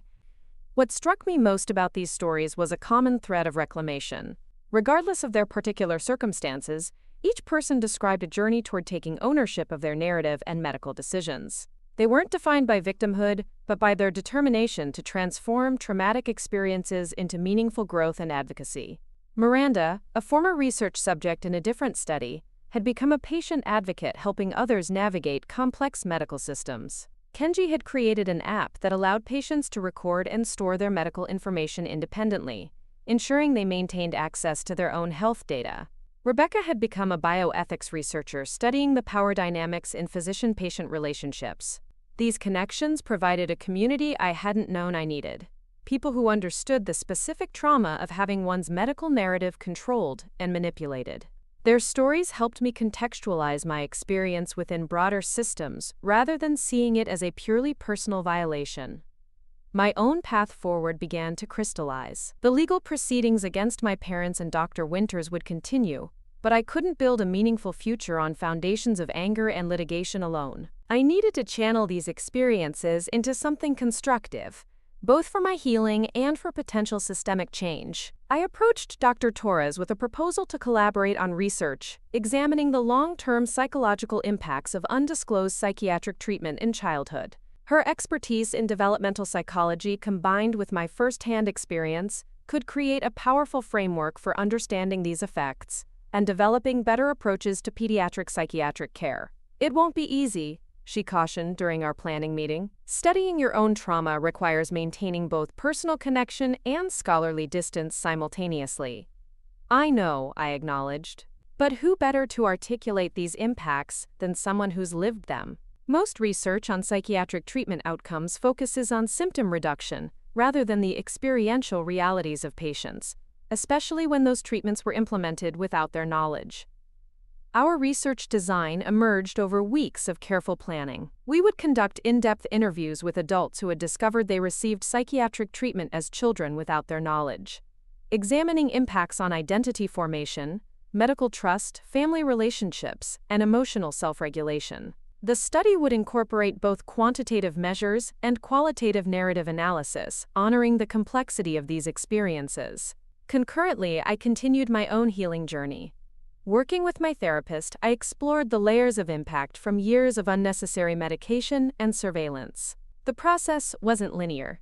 What struck me most about these stories was a common thread of reclamation. Regardless of their particular circumstances, each person described a journey toward taking ownership of their narrative and medical decisions. They weren't defined by victimhood, but by their determination to transform traumatic experiences into meaningful growth and advocacy. Miranda, a former research subject in a different study, had become a patient advocate helping others navigate complex medical systems. Kenji had created an app that allowed patients to record and store their medical information independently, ensuring they maintained access to their own health data. Rebecca had become a bioethics researcher studying the power dynamics in physician-patient relationships. These connections provided a community I hadn't known I needed. People who understood the specific trauma of having one's medical narrative controlled and manipulated. Their stories helped me contextualize my experience within broader systems rather than seeing it as a purely personal violation. My own path forward began to crystallize. The legal proceedings against my parents and Dr. Winters would continue, but I couldn't build a meaningful future on foundations of anger and litigation alone. I needed to channel these experiences into something constructive, both for my healing and for potential systemic change. I approached Dr. Torres with a proposal to collaborate on research, examining the long-term psychological impacts of undisclosed psychiatric treatment in childhood. Her expertise in developmental psychology combined with my first-hand experience could create a powerful framework for understanding these effects and developing better approaches to pediatric psychiatric care. It won't be easy, she cautioned during our planning meeting. Studying your own trauma requires maintaining both personal connection and scholarly distance simultaneously. I know, I acknowledged. But who better to articulate these impacts than someone who's lived them? Most research on psychiatric treatment outcomes focuses on symptom reduction rather than the experiential realities of patients, especially when those treatments were implemented without their knowledge. Our research design emerged over weeks of careful planning. We would conduct in-depth interviews with adults who had discovered they received psychiatric treatment as children without their knowledge, examining impacts on identity formation, medical trust, family relationships, and emotional self-regulation. The study would incorporate both quantitative measures and qualitative narrative analysis, honoring the complexity of these experiences. Concurrently, I continued my own healing journey. Working with my therapist, I explored the layers of impact from years of unnecessary medication and surveillance. The process wasn't linear.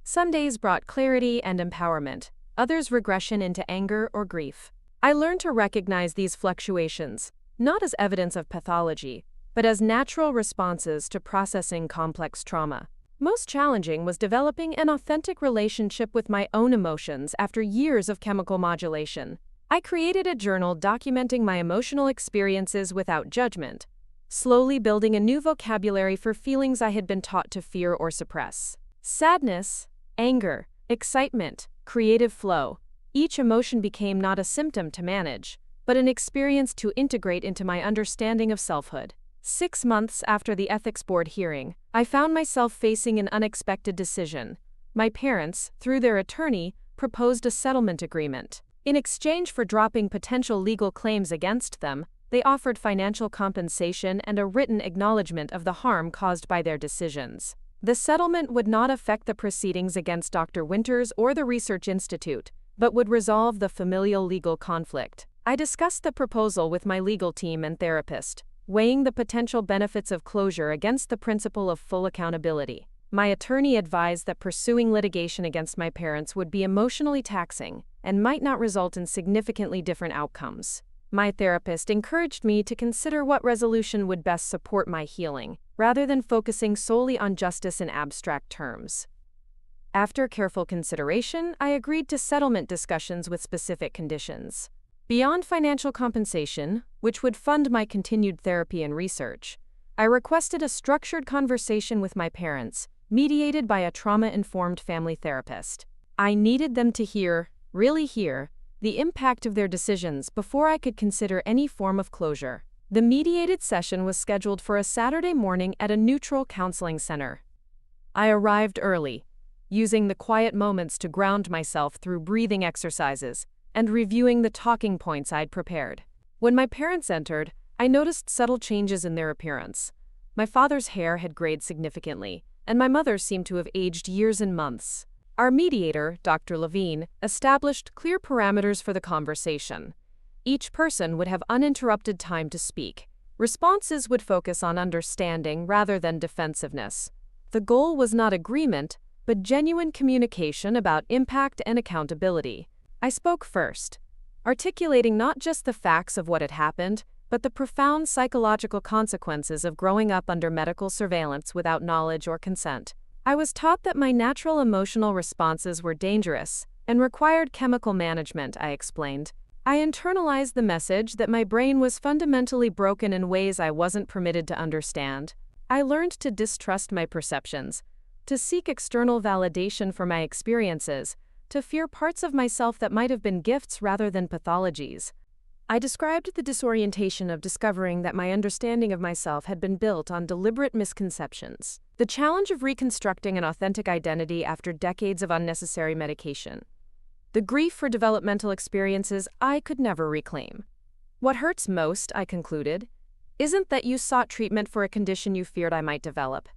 Some days brought clarity and empowerment, others regression into anger or grief. I learned to recognize these fluctuations, not as evidence of pathology, but as natural responses to processing complex trauma. Most challenging was developing an authentic relationship with my own emotions after years of chemical modulation. I created a journal documenting my emotional experiences without judgment, slowly building a new vocabulary for feelings I had been taught to fear or suppress. Sadness, anger, excitement, creative flow. Each emotion became not a symptom to manage, but an experience to integrate into my understanding of selfhood. 6 months after the ethics board hearing, I found myself facing an unexpected decision. My parents, through their attorney, proposed a settlement agreement. In exchange for dropping potential legal claims against them, they offered financial compensation and a written acknowledgement of the harm caused by their decisions. The settlement would not affect the proceedings against Dr. Winters or the Research Institute, but would resolve the familial legal conflict. I discussed the proposal with my legal team and therapist, weighing the potential benefits of closure against the principle of full accountability. My attorney advised that pursuing litigation against my parents would be emotionally taxing and might not result in significantly different outcomes. My therapist encouraged me to consider what resolution would best support my healing, rather than focusing solely on justice in abstract terms. After careful consideration, I agreed to settlement discussions with specific conditions. Beyond financial compensation, which would fund my continued therapy and research, I requested a structured conversation with my parents, mediated by a trauma-informed family therapist. I needed them to hear, really hear, the impact of their decisions before I could consider any form of closure. The mediated session was scheduled for a Saturday morning at a neutral counseling center. I arrived early, using the quiet moments to ground myself through breathing exercises and reviewing the talking points I'd prepared. When my parents entered, I noticed subtle changes in their appearance. My father's hair had grayed significantly, and my mother seemed to have aged years and months. Our mediator, Dr. Levine, established clear parameters for the conversation. Each person would have uninterrupted time to speak. Responses would focus on understanding rather than defensiveness. The goal was not agreement, but genuine communication about impact and accountability. I spoke first, articulating not just the facts of what had happened, but the profound psychological consequences of growing up under medical surveillance without knowledge or consent. I was taught that my natural emotional responses were dangerous and required chemical management, I explained. I internalized the message that my brain was fundamentally broken in ways I wasn't permitted to understand. I learned to distrust my perceptions, to seek external validation for my experiences, to fear parts of myself that might have been gifts rather than pathologies. I described the disorientation of discovering that my understanding of myself had been built on deliberate misconceptions, the challenge of reconstructing an authentic identity after decades of unnecessary medication, the grief for developmental experiences I could never reclaim. What hurts most, I concluded, isn't that you sought treatment for a condition you feared I might develop.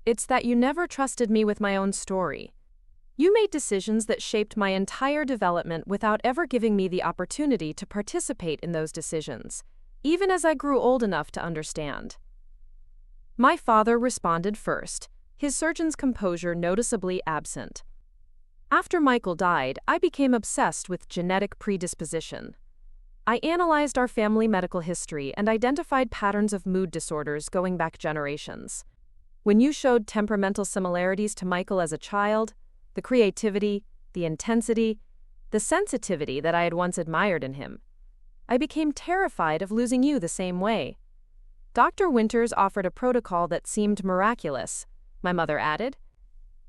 It's that you never trusted me with my own story. You made decisions that shaped my entire development without ever giving me the opportunity to participate in those decisions, even as I grew old enough to understand. My father responded first, his surgeon's composure noticeably absent. After Michael died, I became obsessed with genetic predisposition. I analyzed our family medical history and identified patterns of mood disorders going back generations. When you showed temperamental similarities to Michael as a child, the creativity, the intensity, the sensitivity that I had once admired in him, I became terrified of losing you the same way. Dr. Winters offered a protocol that seemed miraculous, my mother added.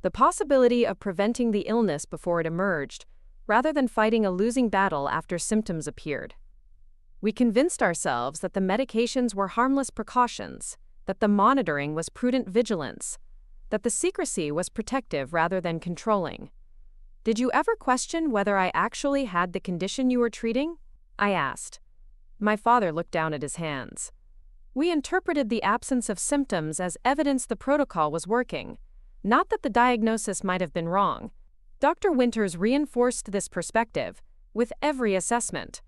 The possibility of preventing the illness before it emerged, rather than fighting a losing battle after symptoms appeared. We convinced ourselves that the medications were harmless precautions, that the monitoring was prudent vigilance, that the secrecy was protective rather than controlling. Did you ever question whether I actually had the condition you were treating? I asked. My father looked down at his hands. We interpreted the absence of symptoms as evidence the protocol was working, not that the diagnosis might have been wrong. Dr. Winters reinforced this perspective with every assessment.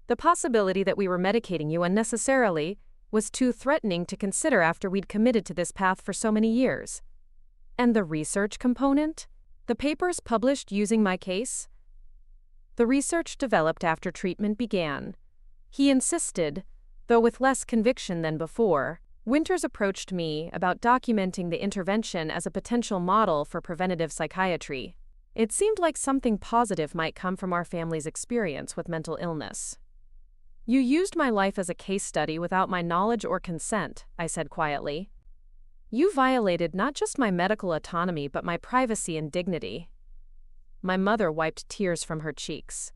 The possibility that we were medicating you unnecessarily was too threatening to consider after we'd committed to this path for so many years. And the research component? The papers published using my case? The research developed after treatment began. He insisted, though with less conviction than before. Winters approached me about documenting the intervention as a potential model for preventative psychiatry. It seemed like something positive might come from our family's experience with mental illness. You used my life as a case study without my knowledge or consent, I said quietly. You violated not just my medical autonomy but my privacy and dignity. My mother wiped tears from her cheeks.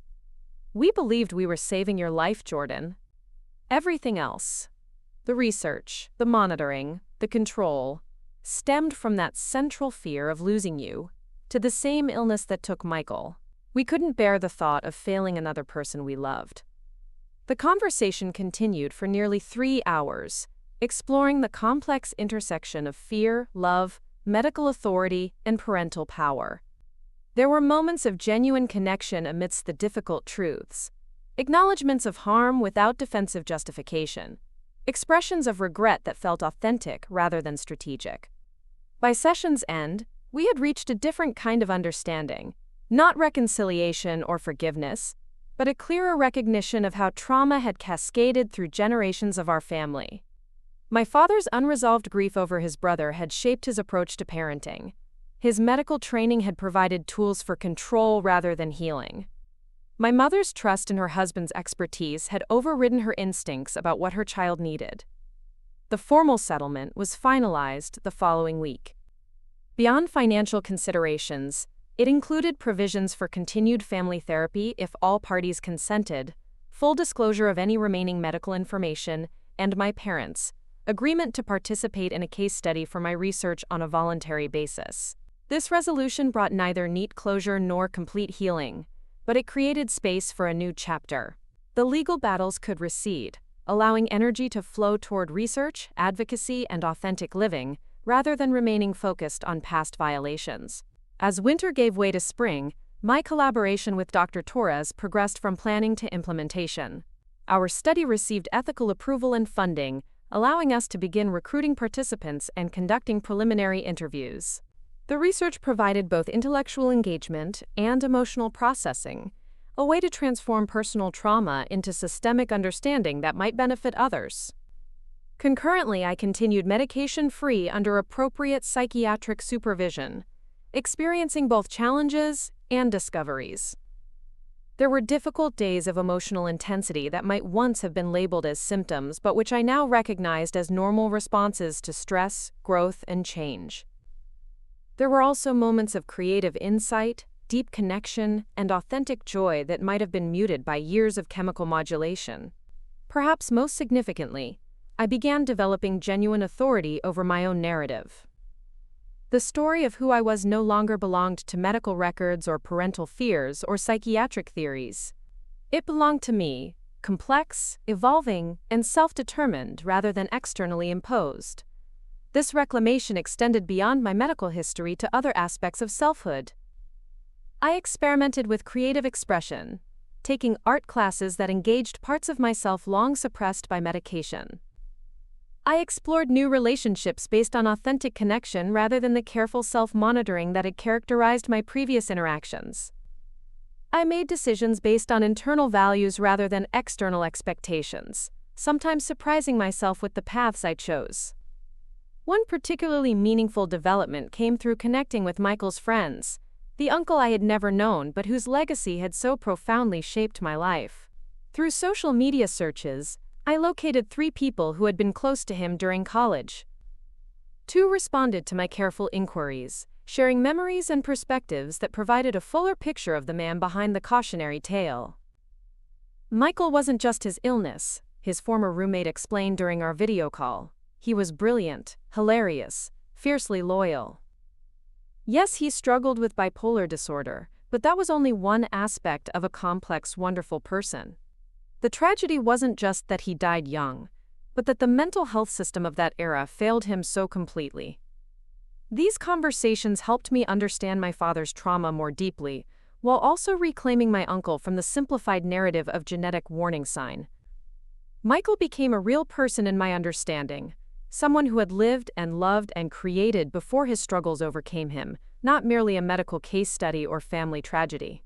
We believed we were saving your life, Jordan. Everything else, the research, the monitoring, the control, stemmed from that central fear of losing you to the same illness that took Michael. We couldn't bear the thought of failing another person we loved. The conversation continued for nearly 3 hours, exploring the complex intersection of fear, love, medical authority, and parental power. There were moments of genuine connection amidst the difficult truths, acknowledgments of harm without defensive justification, expressions of regret that felt authentic rather than strategic. By session's end, we had reached a different kind of understanding, not reconciliation or forgiveness, but a clearer recognition of how trauma had cascaded through generations of our family. My father's unresolved grief over his brother had shaped his approach to parenting. His medical training had provided tools for control rather than healing. My mother's trust in her husband's expertise had overridden her instincts about what her child needed. The formal settlement was finalized the following week. Beyond financial considerations, It included provisions for continued family therapy if all parties consented, full disclosure of any remaining medical information, and my parents' agreement to participate in a case study for my research on a voluntary basis. This resolution brought neither neat closure nor complete healing, but it created space for a new chapter. The legal battles could recede, allowing energy to flow toward research, advocacy, and authentic living, rather than remaining focused on past violations. As winter gave way to spring, my collaboration with Dr. Torres progressed from planning to implementation. Our study received ethical approval and funding, allowing us to begin recruiting participants and conducting preliminary interviews. The research provided both intellectual engagement and emotional processing, a way to transform personal trauma into systemic understanding that might benefit others. Concurrently, I continued medication-free under appropriate psychiatric supervision, experiencing both challenges and discoveries. There were difficult days of emotional intensity that might once have been labeled as symptoms, but which I now recognized as normal responses to stress, growth, and change. There were also moments of creative insight, deep connection, and authentic joy that might have been muted by years of chemical modulation. Perhaps most significantly, I began developing genuine authority over my own narrative. The story of who I was no longer belonged to medical records or parental fears or psychiatric theories. It belonged to me, complex, evolving, and self-determined rather than externally imposed. This reclamation extended beyond my medical history to other aspects of selfhood. I experimented with creative expression, taking art classes that engaged parts of myself long suppressed by medication. I explored new relationships based on authentic connection rather than the careful self-monitoring that had characterized my previous interactions. I made decisions based on internal values rather than external expectations, sometimes surprising myself with the paths I chose. One particularly meaningful development came through connecting with Michael's friends, the uncle I had never known but whose legacy had so profoundly shaped my life. Through social media searches, I located 3 people who had been close to him during college. 2 responded to my careful inquiries, sharing memories and perspectives that provided a fuller picture of the man behind the cautionary tale. Michael wasn't just his illness, his former roommate explained during our video call. He was brilliant, hilarious, fiercely loyal. Yes, he struggled with bipolar disorder, but that was only one aspect of a complex, wonderful person. The tragedy wasn't just that he died young, but that the mental health system of that era failed him so completely. These conversations helped me understand my father's trauma more deeply, while also reclaiming my uncle from the simplified narrative of genetic warning sign. Michael became a real person in my understanding, someone who had lived and loved and created before his struggles overcame him, not merely a medical case study or family tragedy.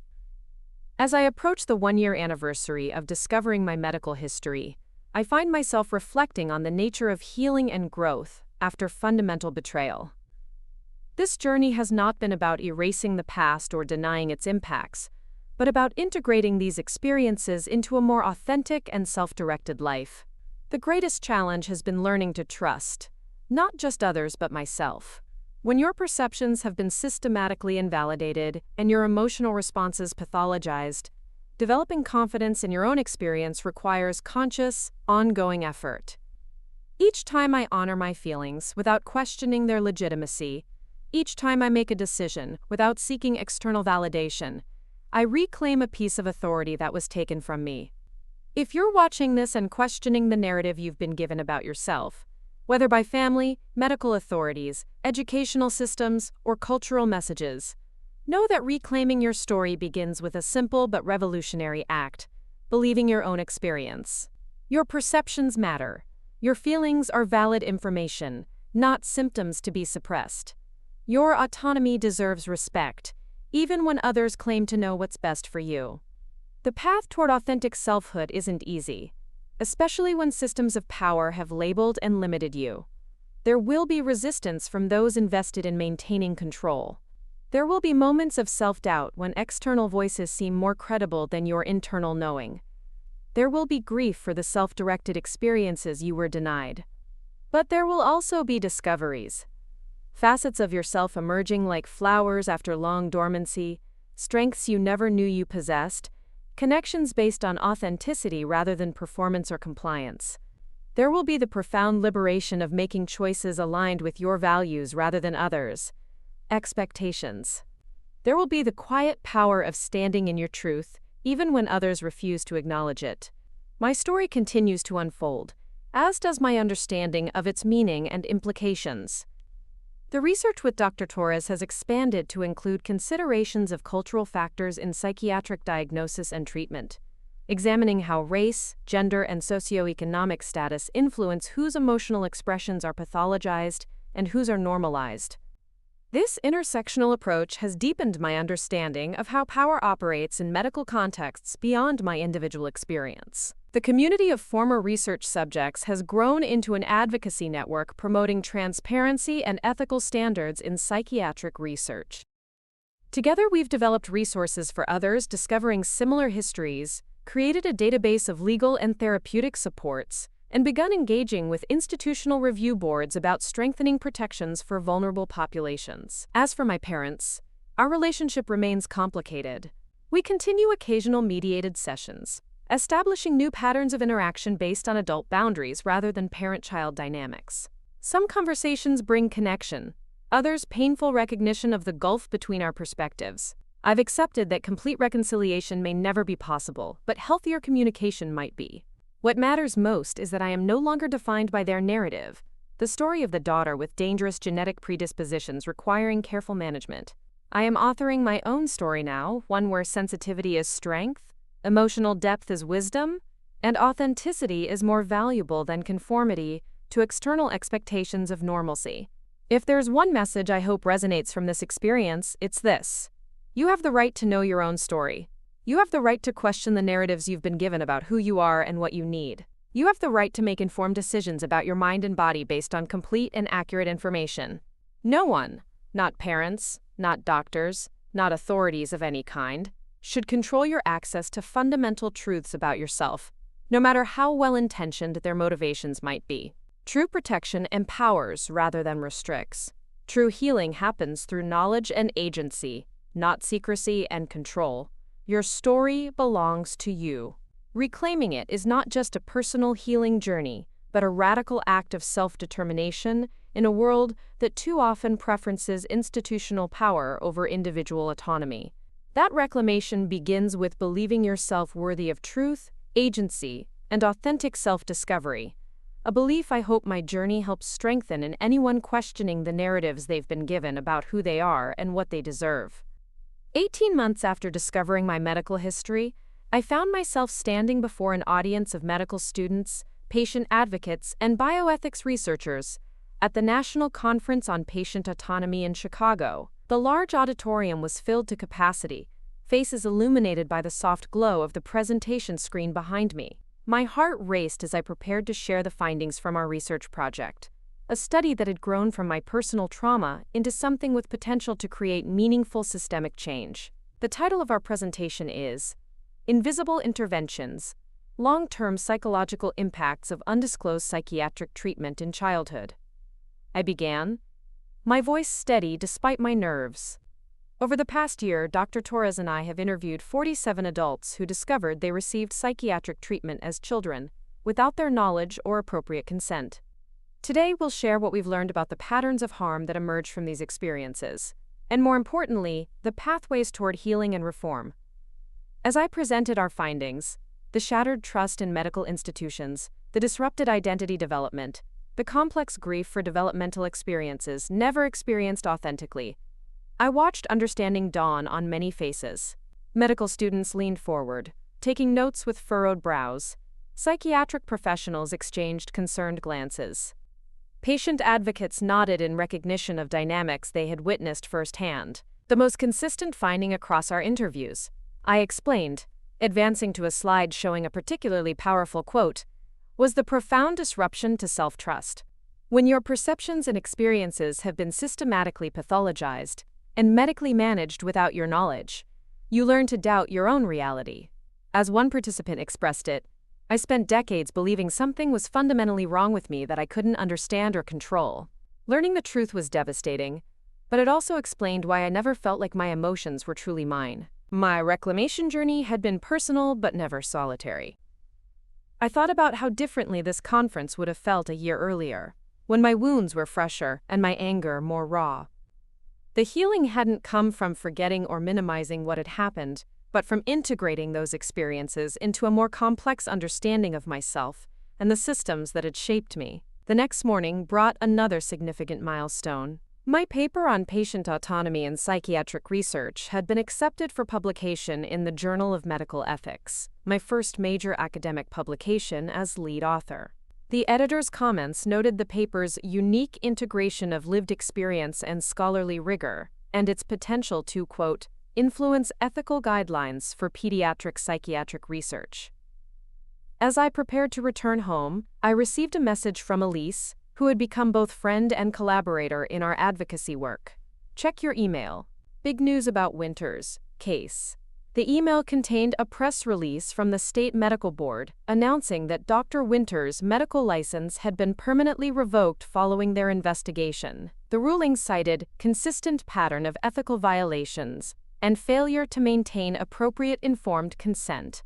As I approach the 1-year anniversary of discovering my medical history, I find myself reflecting on the nature of healing and growth after fundamental betrayal. This journey has not been about erasing the past or denying its impacts, but about integrating these experiences into a more authentic and self-directed life. The greatest challenge has been learning to trust, not just others but myself. When your perceptions have been systematically invalidated and your emotional responses pathologized, developing confidence in your own experience requires conscious, ongoing effort. Each time I honor my feelings without questioning their legitimacy, each time I make a decision without seeking external validation, I reclaim a piece of authority that was taken from me. If you're watching this and questioning the narrative you've been given about yourself, whether by family, medical authorities, educational systems, or cultural messages, know that reclaiming your story begins with a simple but revolutionary act: believing your own experience. Your perceptions matter. Your feelings are valid information, not symptoms to be suppressed. Your autonomy deserves respect, even when others claim to know what's best for you. The path toward authentic selfhood isn't easy, especially when systems of power have labeled and limited you. There will be resistance from those invested in maintaining control. There will be moments of self-doubt when external voices seem more credible than your internal knowing. There will be grief for the self-directed experiences you were denied. But there will also be discoveries. facets of yourself emerging like flowers after long dormancy, strengths you never knew you possessed, connections based on authenticity rather than performance or compliance. There will be the profound liberation of making choices aligned with your values rather than others. Expectations. There will be the quiet power of standing in your truth, even when others refuse to acknowledge it. My story continues to unfold, as does my understanding of its meaning and implications. The research with Dr. Torres has expanded to include considerations of cultural factors in psychiatric diagnosis and treatment, examining how race, gender, and socioeconomic status influence whose emotional expressions are pathologized and whose are normalized. This intersectional approach has deepened my understanding of how power operates in medical contexts beyond my individual experience. The community of former research subjects has grown into an advocacy network promoting transparency and ethical standards in psychiatric research. Together, we've developed resources for others discovering similar histories, created a database of legal and therapeutic supports, and begun engaging with institutional review boards about strengthening protections for vulnerable populations. As for my parents, our relationship remains complicated. We continue occasional mediated sessions, establishing new patterns of interaction based on adult boundaries rather than parent-child dynamics. Some conversations bring connection, others painful recognition of the gulf between our perspectives. I've accepted that complete reconciliation may never be possible, but healthier communication might be. What matters most is that I am no longer defined by their narrative, the story of the daughter with dangerous genetic predispositions requiring careful management. I am authoring my own story now, one where sensitivity is strength, emotional depth is wisdom, and authenticity is more valuable than conformity to external expectations of normalcy. If there's one message I hope resonates from this experience, it's this. You have the right to know your own story. You have the right to question the narratives you've been given about who you are and what you need. You have the right to make informed decisions about your mind and body based on complete and accurate information. No one, not parents, not doctors, not authorities of any kind, should control your access to fundamental truths about yourself, no matter how well-intentioned their motivations might be. True protection empowers rather than restricts. True healing happens through knowledge and agency, not secrecy and control. Your story belongs to you. Reclaiming it is not just a personal healing journey, but a radical act of self-determination in a world that too often preferences institutional power over individual autonomy. That reclamation begins with believing yourself worthy of truth, agency, and authentic self-discovery, a belief I hope my journey helps strengthen in anyone questioning the narratives they've been given about who they are and what they deserve. 18 months after discovering my medical history, I found myself standing before an audience of medical students, patient advocates, and bioethics researchers at the National Conference on Patient Autonomy in Chicago. The large auditorium was filled to capacity, faces illuminated by the soft glow of the presentation screen behind me. My heart raced as I prepared to share the findings from our research project, a study that had grown from my personal trauma into something with potential to create meaningful systemic change. The title of our presentation is Invisible Interventions: Long-Term Psychological Impacts of Undisclosed Psychiatric Treatment in Childhood. I began, my voice steady despite my nerves. Over the past year, Dr. Torres and I have interviewed 47 adults who discovered they received psychiatric treatment as children, without their knowledge or appropriate consent. Today, we'll share what we've learned about the patterns of harm that emerge from these experiences, and more importantly, the pathways toward healing and reform. As I presented our findings, the shattered trust in medical institutions, the disrupted identity development, the complex grief for developmental experiences never experienced authentically, I watched understanding dawn on many faces. Medical students leaned forward, taking notes with furrowed brows. Psychiatric professionals exchanged concerned glances. Patient advocates nodded in recognition of dynamics they had witnessed firsthand. The most consistent finding across our interviews, I explained, advancing to a slide showing a particularly powerful quote, was the profound disruption to self-trust. When your perceptions and experiences have been systematically pathologized and medically managed without your knowledge, you learn to doubt your own reality. As one participant expressed it, I spent decades believing something was fundamentally wrong with me that I couldn't understand or control. Learning the truth was devastating, but it also explained why I never felt like my emotions were truly mine. My reclamation journey had been personal but never solitary. I thought about how differently this conference would have felt a year earlier, when my wounds were fresher and my anger more raw. The healing hadn't come from forgetting or minimizing what had happened, but from integrating those experiences into a more complex understanding of myself and the systems that had shaped me. The next morning brought another significant milestone. My paper on patient autonomy in psychiatric research had been accepted for publication in the Journal of Medical Ethics, my first major academic publication as lead author. The editor's comments noted the paper's unique integration of lived experience and scholarly rigor, and its potential to, quote, influence ethical guidelines for pediatric psychiatric research. As I prepared to return home, I received a message from Elise, who had become both friend and collaborator in our advocacy work. Check your email. Big news about Winter's case. The email contained a press release from the state medical board announcing that Dr. Winter's medical license had been permanently revoked following their investigation. The ruling cited consistent pattern of ethical violations and failure to maintain appropriate informed consent.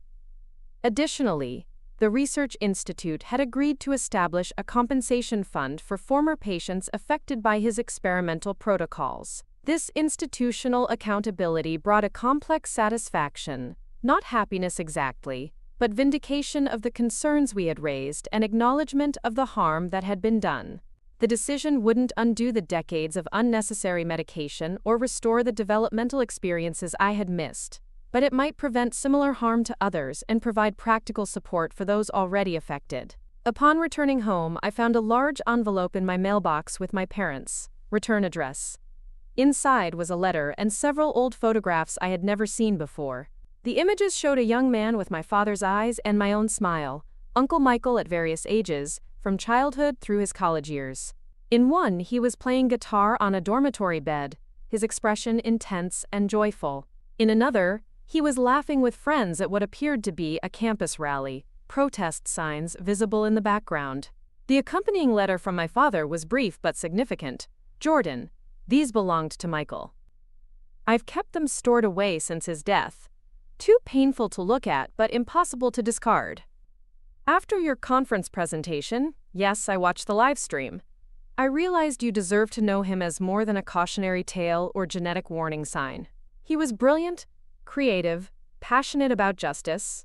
Additionally, the Research Institute had agreed to establish a compensation fund for former patients affected by his experimental protocols. This institutional accountability brought a complex satisfaction, not happiness exactly, but vindication of the concerns we had raised and acknowledgement of the harm that had been done. The decision wouldn't undo the decades of unnecessary medication or restore the developmental experiences I had missed, but it might prevent similar harm to others and provide practical support for those already affected. Upon returning home, I found a large envelope in my mailbox with my parents' return address. Inside was a letter and several old photographs I had never seen before. The images showed a young man with my father's eyes and my own smile, Uncle Michael at various ages, from childhood through his college years. In one, he was playing guitar on a dormitory bed, his expression intense and joyful. In another, he was laughing with friends at what appeared to be a campus rally, protest signs visible in the background. The accompanying letter from my father was brief but significant. Jordan, these belonged to Michael. I've kept them stored away since his death. Too painful to look at but impossible to discard. After your conference presentation, yes, I watched the live stream. I realized you deserve to know him as more than a cautionary tale or genetic warning sign. He was brilliant, creative, passionate about justice,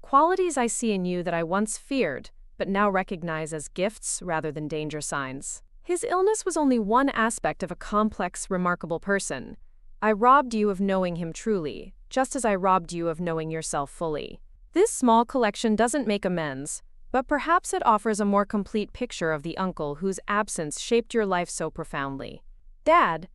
qualities I see in you that I once feared, but now recognize as gifts rather than danger signs. His illness was only one aspect of a complex, remarkable person. I robbed you of knowing him truly, just as I robbed you of knowing yourself fully. This small collection doesn't make amends, but perhaps it offers a more complete picture of the uncle whose absence shaped your life so profoundly. Dad,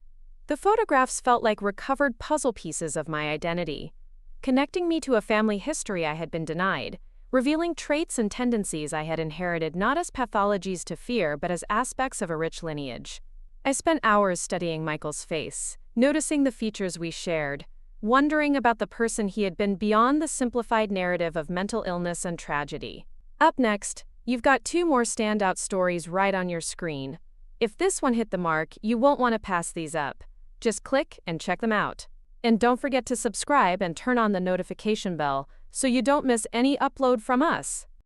the photographs felt like recovered puzzle pieces of my identity, connecting me to a family history I had been denied, revealing traits and tendencies I had inherited not as pathologies to fear but as aspects of a rich lineage. I spent hours studying Michael's face, noticing the features we shared, wondering about the person he had been beyond the simplified narrative of mental illness and tragedy. Up next, you've got two more standout stories right on your screen. If this one hit the mark, you won't want to pass these up. Just click and check them out. And don't forget to subscribe and turn on the notification bell so you don't miss any upload from us.